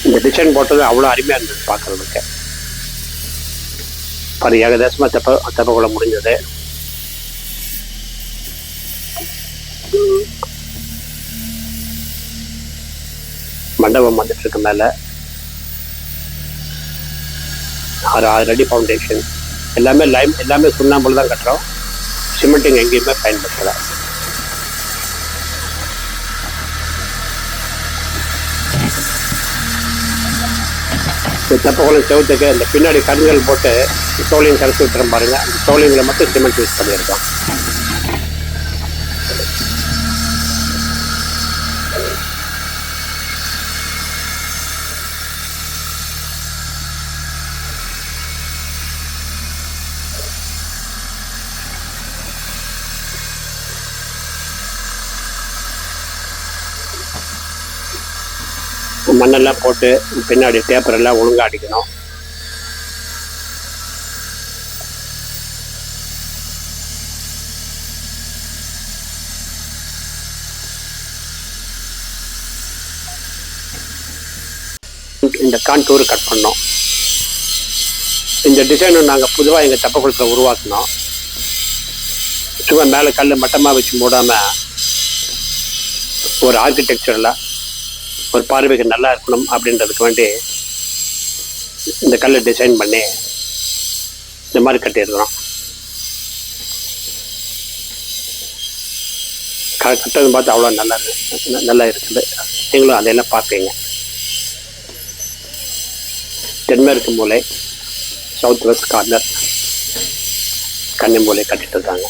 இந்த டிசைன் போட்டது அவ்வளோ அருமையாக இருந்தது பார்க்கறதுக்கு. பாரு, ஏகதேசமாக தெப்பக்குளம் முடிஞ்சது. மண்டபம் வந்துட்டு இருக்கு மேலே. 6 அடி ஃபவுண்டேஷன், எல்லாமே எல்லாமே சுண்ணாம்புல தான் கட்டுறோம். சிமெண்ட்டுங்க எங்கேயுமே பயன்படுத்தலை. தெப்பக்குளம் செவத்துக்கு இந்த பின்னாடி கருங்கல் போட்டு சோழியம் கரைச்சி விட்டுறோம் பாருங்க. அந்த சோழியங்களை மட்டும் சிமெண்ட் யூஸ் பண்ணியிருக்கோம். மண்ணெல்லாம் போட்டு பின்னாடி பேப்பர் எல்லாம் ஒழுங்கா அடிக்கணும். இந்த கான்டூர் கட் பண்ணோம். இந்த டிசைனை நாங்கள் பொதுவாக எங்கள் தெப்பக்குளத்தில் உருவாக்கினோம். சும்மா மேலே கல் மட்டமாக வச்சு மூடாமல் ஒரு ஆர்கிடெக்சரில் ஒரு பார்வைக்கு நல்லா இருக்கணும் அப்படின்றதுக்கு வேண்டி இந்த கல்லை டிசைன் பண்ணி இந்த மாதிரி கட்டியிருக்கிறோம். கட்டது பார்த்து அவ்வளோ நல்லா இருக்குது. நீங்களும் அதையெல்லாம் பார்ப்பீங்க. தென்மேற்கு மூலை, சவுத் வெஸ்ட் கார்னர் கன்னி மூலை கட்டிட்டு இருக்காங்க.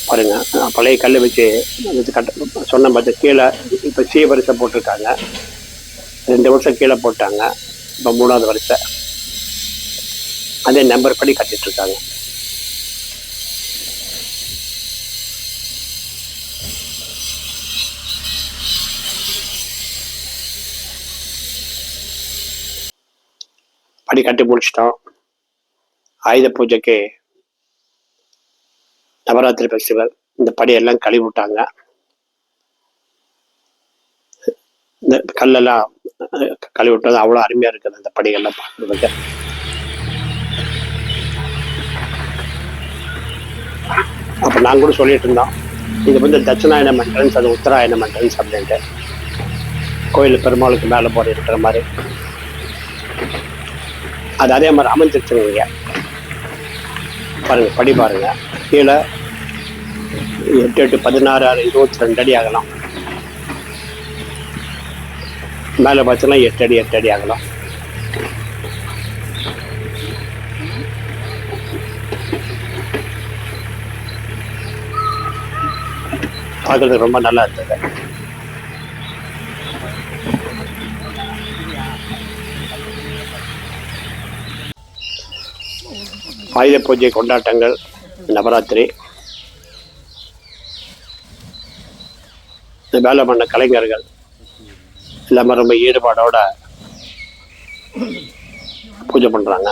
பாருங்க, பழைய கல் வச்சு சொன்ன பார்த்து கீழே இப்போ சி வரிசை போட்டிருக்காங்க. 2 வருஷம் கீழே போட்டாங்க. இப்போ 3வது வரிசை அதே நம்பர் படி கட்டிட்டு இருக்காங்க. படி கட்டி முடிச்சிட்டோம். ஆயுத பூஜைக்கு நவராத்திரி ஃபெஸ்டிவல் இந்த படியெல்லாம் கழுவி விட்டாங்க. இந்த கல்லெல்லாம் கழுவி விட்டது அவ்வளோ அருமையாக இருக்குது அந்த படிகள்லாம் பார்க்குறதுக்கு. அப்போ நாங்கள் கூட சொல்லிட்டு இருந்தோம், இது வந்து தட்சிணாயனம் என்ட்ரன்ஸ், அது உத்தராயணம் என்ட்ரன்ஸ் அப்படின்ட்டு. கோயில் பெருமாளுக்கு மேலே போட இருக்கிற மாதிரி அது அதே மாதிரி அமைஞ்சிருச்சுங்க. பாருங்க, படி பாருங்க. கீழே 8 8 16 6 22 அடி ஆகலாம். மேலே பார்த்தோன்னா 8 அடி ஆகலாம். பார்க்கறதுக்கு ரொம்ப நல்லா இருந்தது. ஆயுத பூஜை கொண்டாட்டங்கள், நவராத்திரி, வேலை பண்ண கலைஞர்கள் எல்லாமே ரொம்ப ஈடுபாடோட பூஜை பண்ணுறாங்க.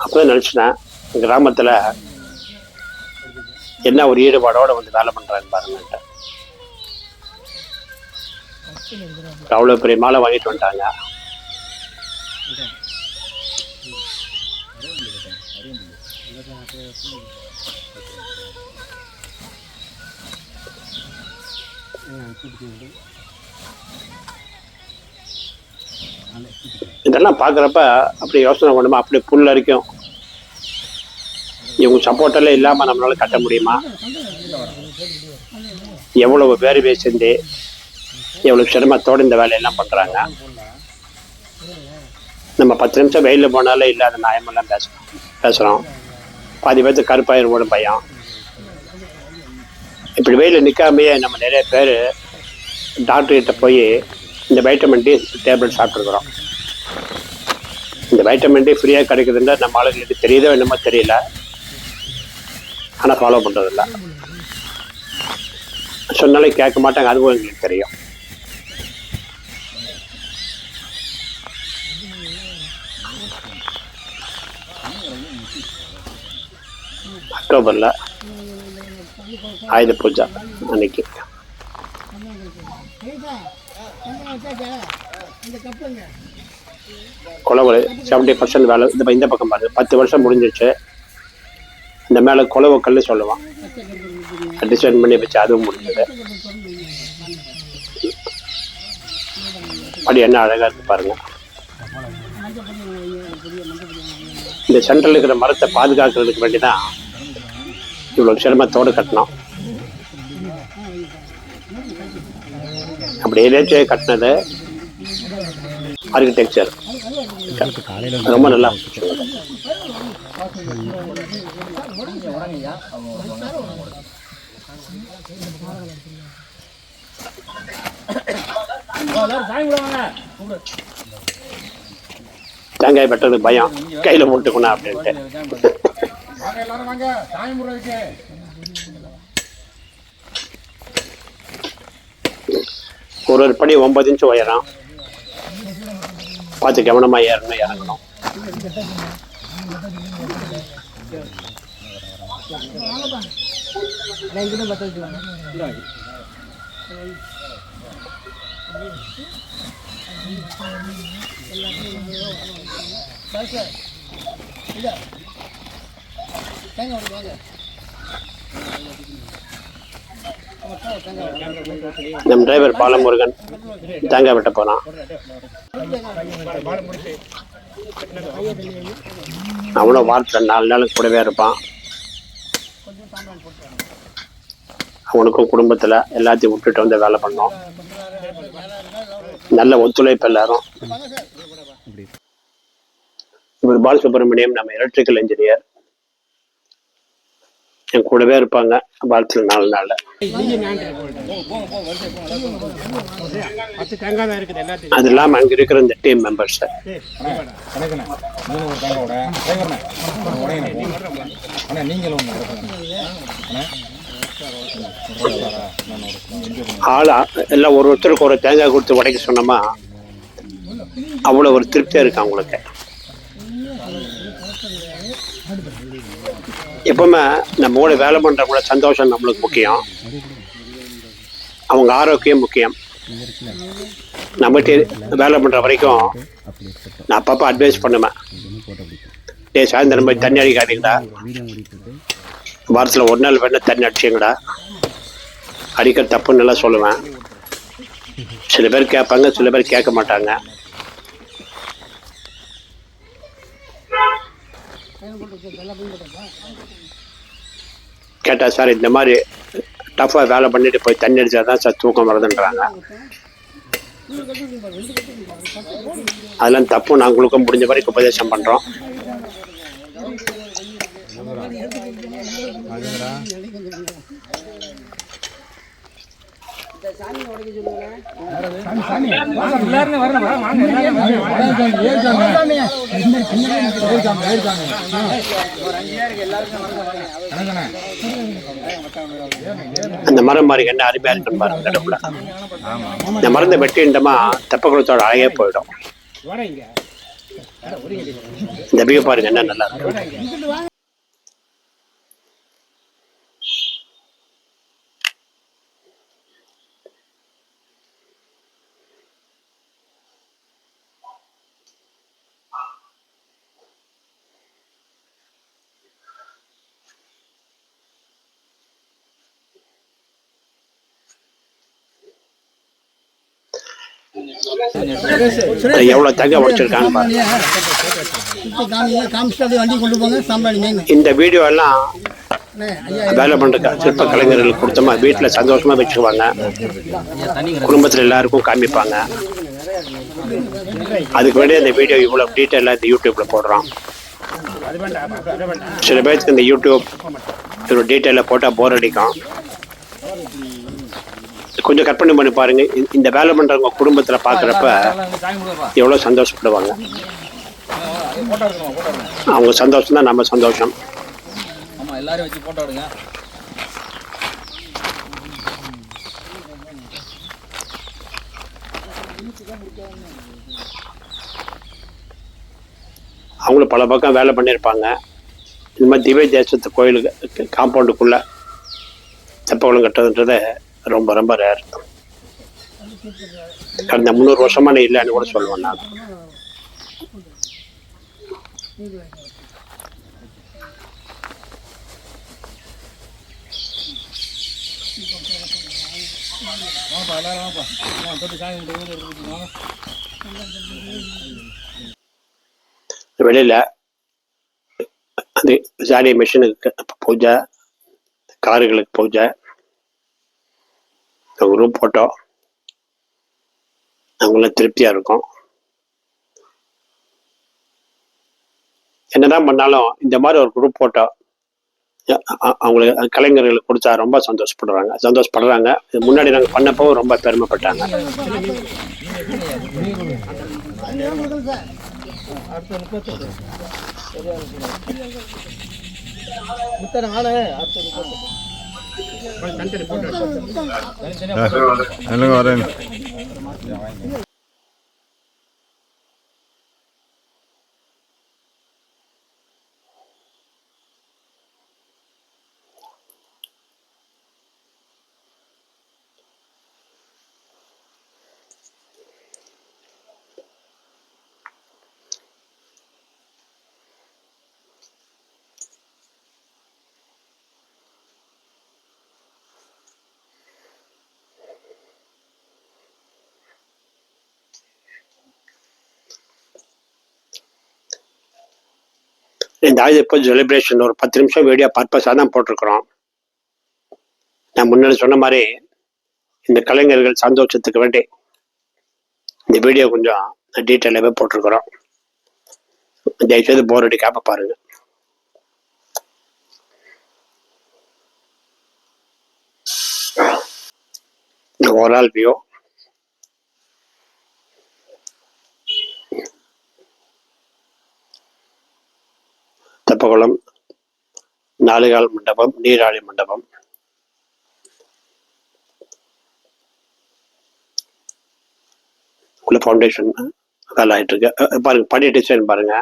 அப்போதான் நினச்சினேன், கிராமத்தில் என்ன ஒரு ஈடுபாடோட வந்து வேலை பண்ணுறாங்க பாருங்கன்ட்டு. அவ்வளோ பெரிய மாலை வாங்கிட்டு வந்துட்டாங்க. இதெல்லாம் பார்க்குறப்ப அப்படி யோசனை பண்ணுமா, அப்படி புல் அரிக்கும். இவங்க சப்போர்ட்டெல்லாம் இல்லாமல் நம்மளால கட்ட முடியுமா? எவ்வளவு வேர்வை செஞ்சு எவ்வளவு சிரமத்தோடு இந்த வேலையெல்லாம் பண்ணுறாங்க. நம்ம 10 நிமிஷம் வெயிலில் போனாலே இல்லாத நியாயமெல்லாம் பேசுகிறோம். பாதி பேர்த்து கருப்பாயிரம் ஓடும் பயம். இப்படி வெயிலில் நிற்காமையே நம்ம நிறைய பேர் டாக்டர்கிட்ட போய் இந்த வைட்டமின் டி டேப்லெட் சாப்பிட்ருக்குறோம். இந்த வைட்டமின் டி ஃப்ரீயாக கிடைக்குதுன்னா நம்ம ஆளுங்களுக்கு தெரியுதோ என்னமோ தெரியல, ஆனால் ஃபாலோ பண்ணுறதில்ல. சொன்னாலே கேட்க மாட்டாங்க, அதுவும் எங்களுக்கு தெரியும். அக்டோபரில் ஆயுத பூஜை அன்னைக்கு குளவுல 70% வேலை. இந்த பக்கம் பாருங்க, 10 வருஷம் முடிஞ்சிச்சு. இந்த மேலே குலவை கல் சொல்லுவான், டிசைன் பண்ணி வச்சு அதுவும் முடிஞ்சது. அப்படி என்ன அழகாக இருக்கு பாருங்க. இந்த சென்ட்ரல் இருக்கிற மரத்தை பாதுகாக்கிறதுக்கு வேண்டிதான் இவ்வளோ சிரமத்தோடு கட்டினோம். அப்படி ஏதாச்சும் கட்டினது ஆர்கிடெக்சர் ரொம்ப நல்லா. தேங்காய் வெட்டுறது பயம், கையில முட்டுக்கணும் அப்படின்ட்டு. ஒரு படி 9 இன்ச்சு உயரம், பார்த்து கவனமா ஏறணும் இறங்கணும். நம் டிரைவர் பாலமுருகன் தேங்காய் வெட்ட போனான். அவனும் வாரத்தில் 4 நாளுக்கு கூடவே இருப்பான். அவனுக்கும் குடும்பத்தில் எல்லாத்தையும் விட்டுட்டு வந்து வேலை பண்ணோம். நல்ல ஒத்துழைப்பு எல்லாரும். இவர் பாலசுப்ரமணியம் நம்ம எலக்ட்ரிக்கல் இன்ஜினியர், என் கூடவே இருப்பாங்க வாரத்தில் 4 நாள். அது இல்லாமல் அங்கே இருக்கிற இந்த டீம் மெம்பர்ஸ் ஆள் எல்லாம் ஒருத்தருக்கு ஒரு தேங்காய் கொடுத்து உடைக்க சொன்னோமா அவ்வளோ ஒரு திருப்தியாக இருக்கு அவங்களுக்கு. எப்பவுமே நம்ம கூட வேலை பண்ணுறவங்களோட சந்தோஷம் நம்மளுக்கு முக்கியம், அவங்க ஆரோக்கியம் முக்கியம். நம்மகிட்ட வேலை பண்ணுற வரைக்கும் நான் அப்பப்போ அட்வைஸ் பண்ணுவேன், சாயந்தரம் போய் தண்ணி அடிக்காதீங்கடா, வாரத்தில் 1 நாள் வேணா தண்ணி அடிச்சிங்கடா, அடிக்கிற தப்புன்னு எல்லாம் சொல்லுவேன். சில பேர் கேட்பாங்க, சில பேர் கேட்க மாட்டாங்க. கேட்டா சார் இந்த மாதிரி டஃப்பாக வேலை பண்ணிட்டு போய் தண்ணி அடிச்சாதான் சார் தூக்கம் வருதுன்றாங்க. அதெல்லாம் தப்பு, நாங்களுக்கும் முடிஞ்ச வரைக்கும் உபதேசம் பண்றோம். அந்த மரம் மாதிரி என்ன அருமையா இருக்குன்னு பாருங்க. கடவுள இந்த மருந்தை வெட்டிண்டமா தெப்பக்குளத்தோட அழகே போயிடும். இந்த வியூ பாருங்க என்ன நல்லா இருக்கு. எவ்வளவு தங்க உடைச்சிருக்காங்க பாருங்க. இந்த வீடியோ எல்லாம் வேலை பண்ற சிற்ப கலைஞர்களுக்கு கொடுத்தோமா வீட்டுல சந்தோஷமா வச்சுக்குவாங்க, குடும்பத்துல எல்லாருக்கும் காமிப்பாங்க. அதுக்கு வேண்டிய இந்த வீடியோ இவ்வளவு டீட்டெயிலா இந்த யூடியூப்ல போடுறோம். சில பேருக்கு இந்த யூடியூப் இவ்வளவு டீட்டெயிலா போட்டா போர் அடிக்கும். கொஞ்சம் கற்பனை பண்ணி பாருங்க, இந்த வேலை பண்றவங்க குடும்பத்துல பாக்குறப்ப எவ்வளவு சந்தோஷப்படுவாங்க. அவங்க சந்தோஷம் தான் நம்ம சந்தோஷம். அவங்களும் பல பக்கம் வேலை பண்ணியிருப்பாங்க. இந்த மாதிரி திவ்ய தேசத்து கோயிலுக்கு காம்பவுண்டுக்குள்ள தெப்பக்குளம் கட்டுறதுன்றது ரொம்ப ரொம்ப ரேர். கடந்த 300 வருஷமா இல்லைன்னு கூட சொல்லுவேன் நான். வெளியில் அது சாரி மிஷினுக்கு பூஜை, காருகளுக்கு பூஜை, குரூப் ஃபோட்டோ, அவங்களாம் திருப்தியாக இருக்கும். என்னதான் பண்ணாலும் இந்த மாதிரி ஒரு குரூப் ஃபோட்டோ அவங்களுக்கு கலைஞர்களுக்கு கொடுத்தா ரொம்ப சந்தோஷப்படுறாங்க. இது முன்னாடி நாங்கள் பண்ணப்போ ரொம்ப பெருமைப்பட்டாங்க. வரேன். இந்த ஆயுத பூஜை செலிப்ரேஷன் ஒரு 10 நிமிஷம் வீடியோ பர்பஸாக தான் போட்டிருக்கிறோம். நான் முன்னாடி சொன்ன மாதிரி இந்த கலைஞர்கள் சந்தோஷத்துக்கு வேண்டி இந்த வீடியோ கொஞ்சம் டீட்டெயிலாகவே போட்டிருக்கிறோம். தயவுசெய்து போர் அடிக்காம பாருங்க. ஓவரால் வியூ தெப்பக்குளம், 4 கால் மண்டபம், நீராழி மண்டபம், உள்ள ஃபவுண்டேஷன் வேலை ஆகிட்டு இருக்கு. பாருங்க, படி டிசைன் பாருங்க,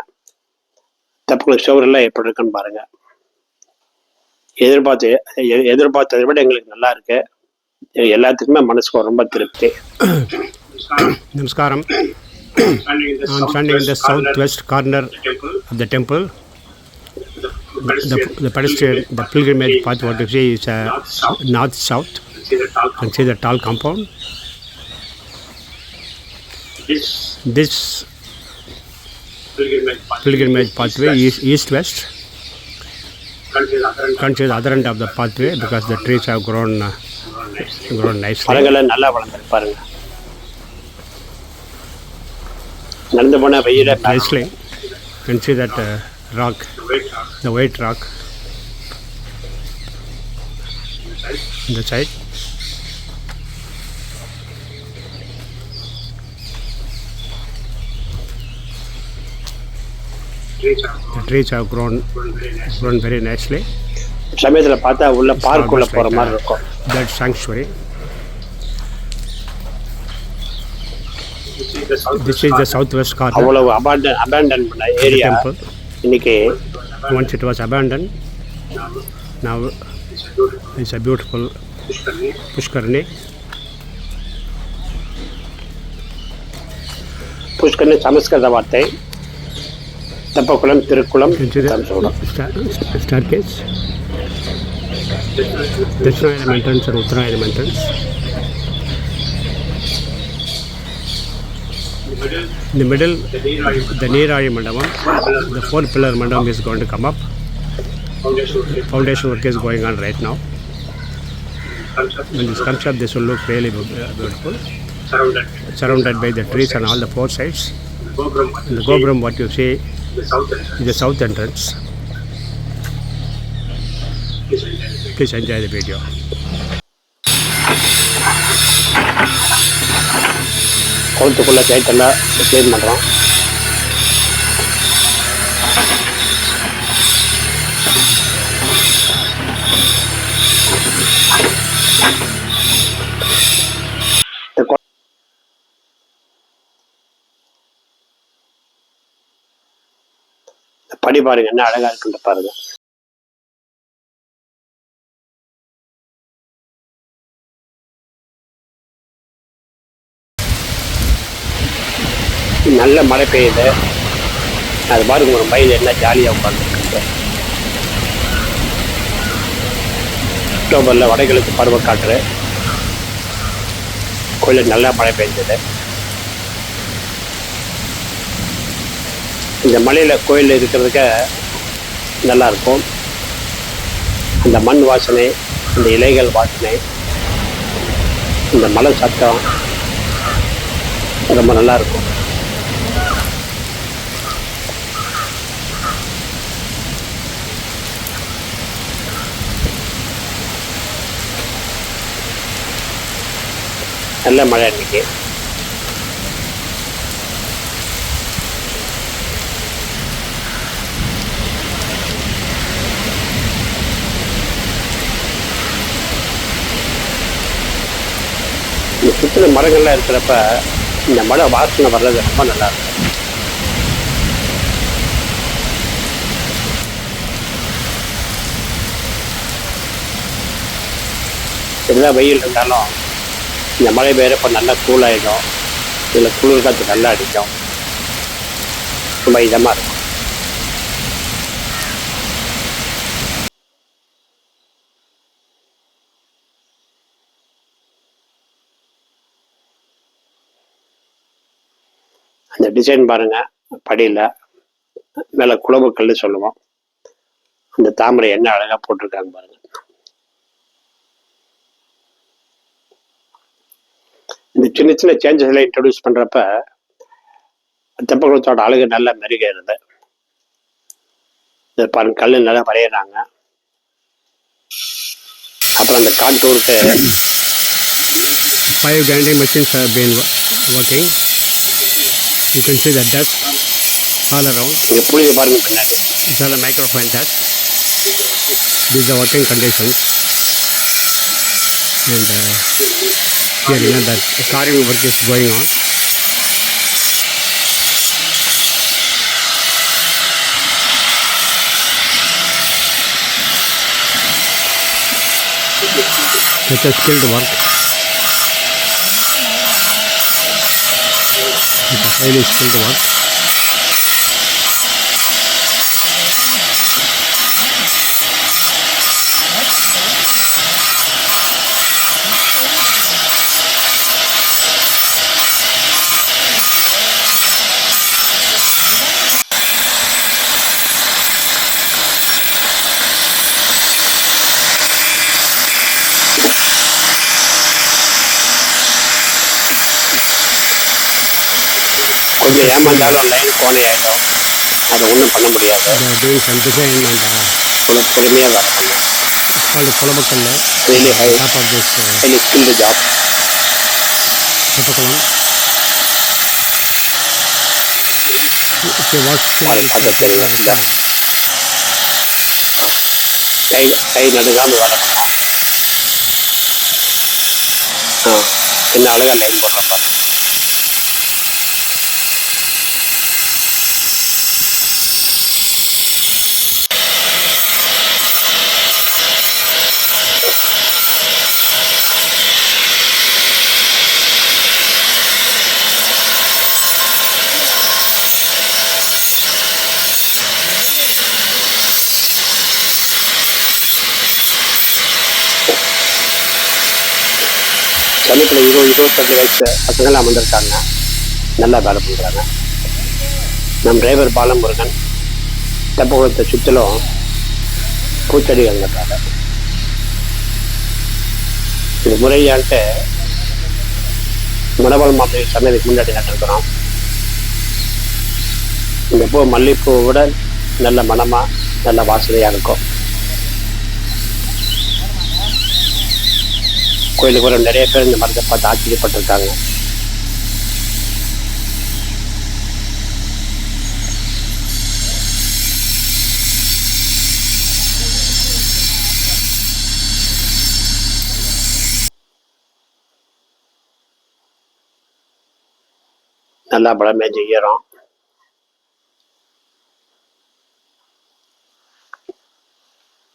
தெப்பக்குளம் சுவரெல்லாம் எப்படி இருக்குன்னு பாருங்க. எதிர்பார்த்ததை விட எங்களுக்கு நல்லா இருக்கு. எல்லாத்துக்குமே மனசுக்கு ரொம்ப திருப்தி. Namaskaram. I'm standing in the southwest corner of the temple. The pedestrian, the pilgrimage path, what you say is north-south. You can see the tall compound. This pilgrimage pathway is east-west. Can't see the other end of the pathway because the trees have grown nicely. மரங்களை நல்லா வளர்ந்து பாருங்க. நடந்து போன வெயில Nicely. You can see that rock, the white rock on the side. The trees have grown very nicely. சமயத்தில் பார்த்தா உள்ள பார்க்குள்ள போகிற மாதிரி இருக்கும். That sanctuary. This is the southwest corner. அவ்வளவு abandon பண்ண The ஏரியா temple. இன்னைக்கு Once it was abandoned, now it's a beautiful Pushkarni. புஷ்கர்னி சமஸ்கிருத வார்த்தை. தெப்பக்குளம், திருக்குளம், You can see தம்சகுளம். the staircase. Dakshinayana entrance and Uttarayana entrance. In the middle, the Neerali Mandapam, the 4-pillar mandapam is going to come up. Foundation work is going on right now. When this comes up, this will look really beautiful. Surrounded by the trees on all the 4 sides. And the Gopuram, what you see, is the south entrance. Please enjoy the video. குளத்துக்குள்ள கைட்டெல்லாம் clean பண்ணுறோம். படி பாருங்க, என்ன அழகா இருக்குன்னு பாருங்க. நல்ல மழை பெய்யுது. அது பாருங்க, ஒரு பையன் என்ன ஜாலியாக உட்காந்துருக்கு. அக்டோபரில் வடகிழக்கு பருவக்காற்று. கோயிலில் நல்லா மழை பெஞ்சது. இந்த மலையில் கோயில் இருக்கிறதுக்கு நல்லாயிருக்கும். அந்த மண் வாசனை, இந்த இலைகள் வாசனை, இந்த மலை சத்தம் ரொம்ப நல்லாயிருக்கும். நல்ல மழை இன்னைக்கு. இந்த சுற்றின மரங்கள்லாம் இருக்கிறப்ப இந்த மழை வாசனை வர்றது ரொம்ப நல்லா இருக்கும். எல்லாம் வெயில் இருந்தாலும் இந்த மழை பெய்யறப்ப நல்லா கூலாயிடும். இதில் குளிர் காற்று நல்லா அடிக்கும். ரொம்ப இதமாக இருக்கும். அந்த டிசைன் பாருங்க, படியில் மேலே குளவுக்கல் சொல்லுவோம். அந்த தாமரை என்ன அழகாக போட்டிருக்காங்க பாருங்க. இந்த சின்ன சின்ன சேஞ்சஸ் எல்லாம் இன்ட்ரடியூஸ் பண்ணுறப்ப தெப்பக்குளத்தோட அழகு நல்லா மெருகேறுது. இதை பாருங்க, கல் நல்லா வரைகிறாங்க. அப்புறம் அந்த கான்டூருக்கு 5 grinding machines have been working. You can see the dust all around. இங்கே புளிய பாருங்க பின்னாடி. These are the microfine dust. These are working conditions. And here you know that carving work is going on. It's a skilled work. It's a highly skilled work. கொஞ்சம் ஏமாந்தாலும் line Konai ஆகிடும். அதை ஒன்றும் பண்ண முடியாது. They are doing some design and அவ்வளோ பொறுமையாக வேலை பண்ணணும். it's called Kulabakal. Really high, Top of this highly skilled job. Tepakalam. If you watch பார்த்தா தெரியும். இந்த கை நடுக்காமல் வேலை பண்ணோம். என்ன அழகாக லைன் போடுறப்ப. சமயத்தில் 20-22 வயசு பசங்களாம் வந்திருக்காங்க. நல்லா வேலை பண்ணுறாங்க. நம் டிரைவர் பாலமுருகன் தெப்பக்குளத்தை சுற்றிலும் பூச்செடிகள் நட்டாங்க. இது முறையான்ட்டு மணவாள் மாப்பிள்ளை சன்னதிக்கு முன்னாடி நட்டிருக்கிறோம். இந்த பூ மல்லிகைப்பூவை விட நல்ல மனமாக நல்ல வாசனையாக இருக்கும். கோயிலுக்கு வர நிறைய பேர் இந்த மரத்தை பார்த்து ஆச்சரியப்பட்டிருக்காங்க. நல்லா பழம் மேய்ஞ்சி ஈரம்.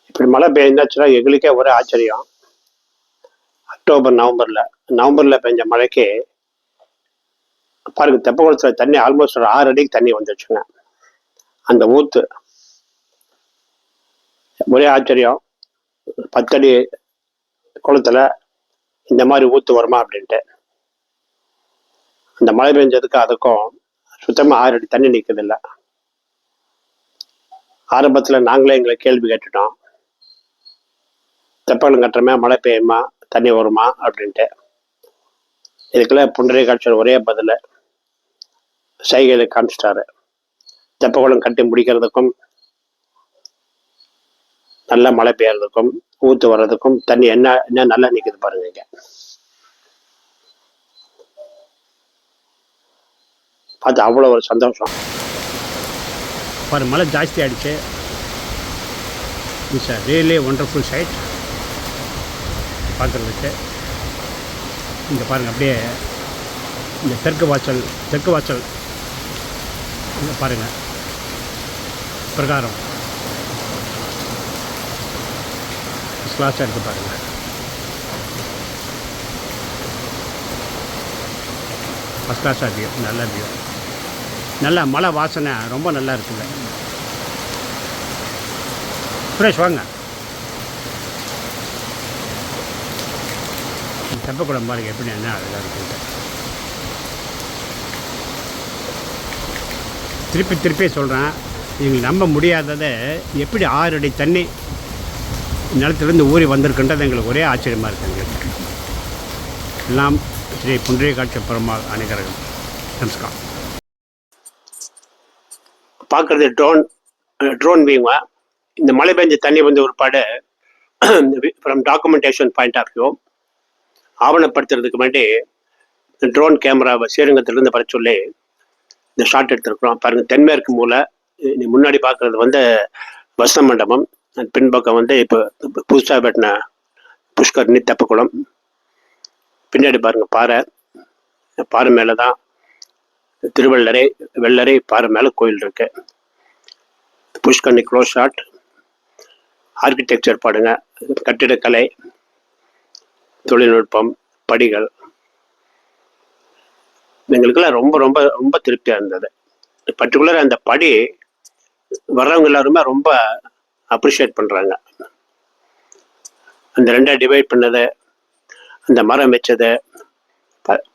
இப்படி மழை பெய்ஞ்சாச்சுன்னா எங்களுக்கே ஒரே ஆச்சரியம். அக்டோபர் நவம்பரில் பெஞ்ச மழைக்கு பாருங்க, தெப்பக்குளத்தில் தண்ணி ஆல்மோஸ்ட் ஒரு 6 அடிக்கு தண்ணி வந்துடுச்சுங்க. அந்த ஊத்து ஒரே ஆச்சரியம். 10 அடி குளத்துல இந்த மாதிரி ஊத்து வருமா அப்படின்ட்டு. அந்த மழை பெஞ்சதுக்கு அதுக்கும் சுத்தமாக 6 அடி தண்ணி நிற்குதில்ல. ஆரம்பத்தில் நாங்களே எங்களை கேள்வி கேட்டுட்டோம், தெப்பக்குளம் கட்டுறமே மழை பெய்யுமா தண்ணி வருமா அப்படின்ட்டு. இதுக்கெல்லாம் புண்டரீகாட்சியர் ஒரே பதில் சைகையில காமிச்சிட்டாரு. தெப்பக்குளம் கட்டி முடிக்கிறதுக்கும் நல்லா மழை பெய்யறதுக்கும் ஊற்று வர்றதுக்கும் தண்ணி என்ன நல்லா நிற்குது பாருங்க. இங்க பார்த்து அவ்வளோ ஒரு சந்தோஷம். பாரு மழை ஜாஸ்தி ஆகிடுச்சு. It's a really wonderful sight பார்க்குறதுக்கு. இங்கே பாருங்கள், அப்படியே இந்த தெற்கு வாசல் இங்கே பாருங்கள், பிரகாரம் கிளாஸாக இருக்குது பாருங்கள். ஃபஸ்ட் கிளாஸாக வியூ, நல்ல வியூ, நல்ல மழை வாசனை ரொம்ப நல்லா இருக்குங்க. சுரேஷ் வாங்க. தெப்பக்குளம் பாருங்க எப்படி என்ன அழகாக இருக்குது. திருப்பி சொல்கிறேன், எங்களுக்கு நம்ப முடியாததை எப்படி 6 அடி தண்ணி நிலத்திலேருந்து ஊறி வந்திருக்குன்றது எங்களுக்கு ஒரே ஆச்சரியமாக இருக்குது. எங்களுக்கு எல்லாம் ஸ்ரீ புண்டரீகாட்சியர் பெருமாள் அனுகிரகம். நமஸ்காரம். பார்க்குறது ட்ரோன் வியூங்க. இந்த மழை பெஞ்ச தண்ணி வந்து ஒரு பாடு from documentation point of view ஆவணப்படுத்துறதுக்கு வேண்டி ட்ரோன் கேமராவை ஸ்ரீரங்கத்திலேருந்து வர சொல்லி இந்த ஷாட் எடுத்துருக்குறோம். பாருங்கள், தென்மேற்கு மூலை முன்னாடி பார்க்குறது வந்து வசந்த மண்டபம், பின்பக்கம் வந்து இப்போ புதுசாக வெட்டின புஷ்கரணி தெப்பக்குளம். பின்னாடி பாருங்கள் பாறை மேலே தான் வெள்ளரை பாறை மேலே கோயில் இருக்கு. புஷ்கரணி க்ளோஸ் ஷாட். ஆர்கிடெக்சர் பாடுங்க, கட்டிடக்கலை, தொழில்நுட்பம், படிகள், எங்களுக்கெல்லாம் ரொம்ப ரொம்ப ரொம்ப திருப்தியாக இருந்தது. பர்டிகுலராக அந்த படி வர்றவங்க எல்லாருமே ரொம்ப அப்ரிஷியேட் பண்ணுறாங்க. அந்த 2 டிவைட் பண்ணது, அந்த மரம் வச்சது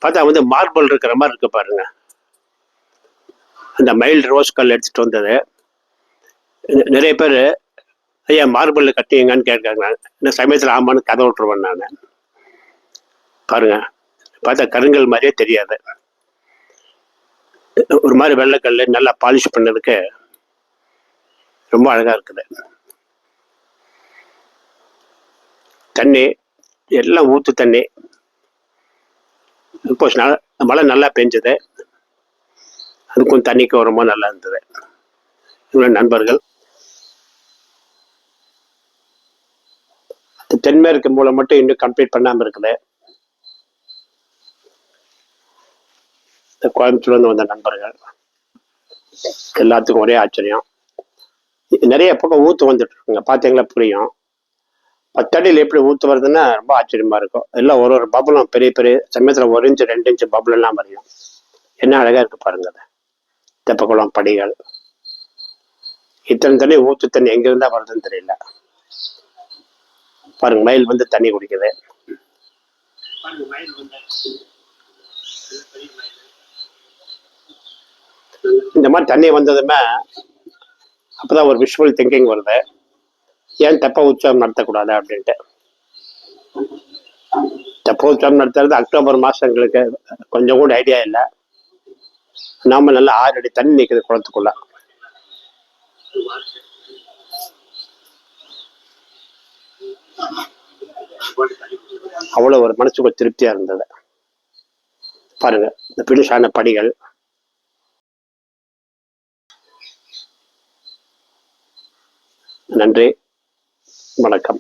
பார்த்தா வந்து மார்பிள் இருக்கிற மாதிரி இருக்கு பாருங்க. அந்த மைல்டு ரோஸ் கல் எடுத்துகிட்டு வந்தது. நிறைய பேர் ஐயா மார்பிளில் கட்டிங்கன்னு கேட்காங்க. இந்த சமயத்தில் ஆமான்னு கதை விட்டுருவேன் நான். பாருங்க, பார்த்தா கருங்கல் மாதிரியே தெரியாது. ஒரு மாதிரி வெள்ளைக்கல் நல்லா பாலிஷ் பண்ணதுக்கு ரொம்ப அழகாக இருக்குது. தண்ணி எல்லாம் ஊற்று தண்ணி. இப்போ மழை நல்லா பெஞ்சது, அதுக்கும் தண்ணிக்கும் ரொம்ப நல்லா இருந்தது. இவ்வளோ நண்பர்கள் தென்மேற்கு மூலம் மட்டும் இன்னும் கம்ப்ளீட் பண்ணாமல் இருக்குது. கோயம்புத்தூர்லேருந்து வந்த நண்பர்கள் எல்லாத்துக்கும் ஒரே ஆச்சரியம். நிறைய பக்கம் ஊற்று வந்துட்டு இருக்குங்க, பார்த்தீங்களா புரியும். 10 அடியில் எப்படி ஊற்று வருதுன்னா ரொம்ப ஆச்சரியமா இருக்கும். எல்லாம் ஒரு பபுளும் பெரிய சமயத்தில் 1 இன்ச்சு 2 இன்ச்சு பபுள் எல்லாம் வரையும். என்ன அழகா இருக்கு பாருங்க. அது தெப்பக்குளம் படிகள், இத்தனை தண்ணி ஊற்று தண்ணி எங்கிருந்தா வருதுன்னு தெரியல. பாருங்க, மயில் வந்து தண்ணி குடிக்குது. இந்த மாதிரி தண்ணி வந்ததுமே அப்பதான் ஒரு விஷுவல் திங்கிங் வருது, ஏன் தெப்ப உற்சவம் நடத்தக்கூடாது அப்படின்ட்டு. தெப்ப உற்சவம் நடத்துறது அக்டோபர் மாதம் எங்களுக்கு கொஞ்சம் கூட ஐடியா இல்லை. நாம நல்லா 6 அடி தண்ணி நிற்குது குளத்துக்குள்ள. அவ்வளோ ஒரு மனசுக்கு திருப்தியா இருந்தது. பாருங்க, இந்த பினிஷான படிகள். நன்றி, வணக்கம்.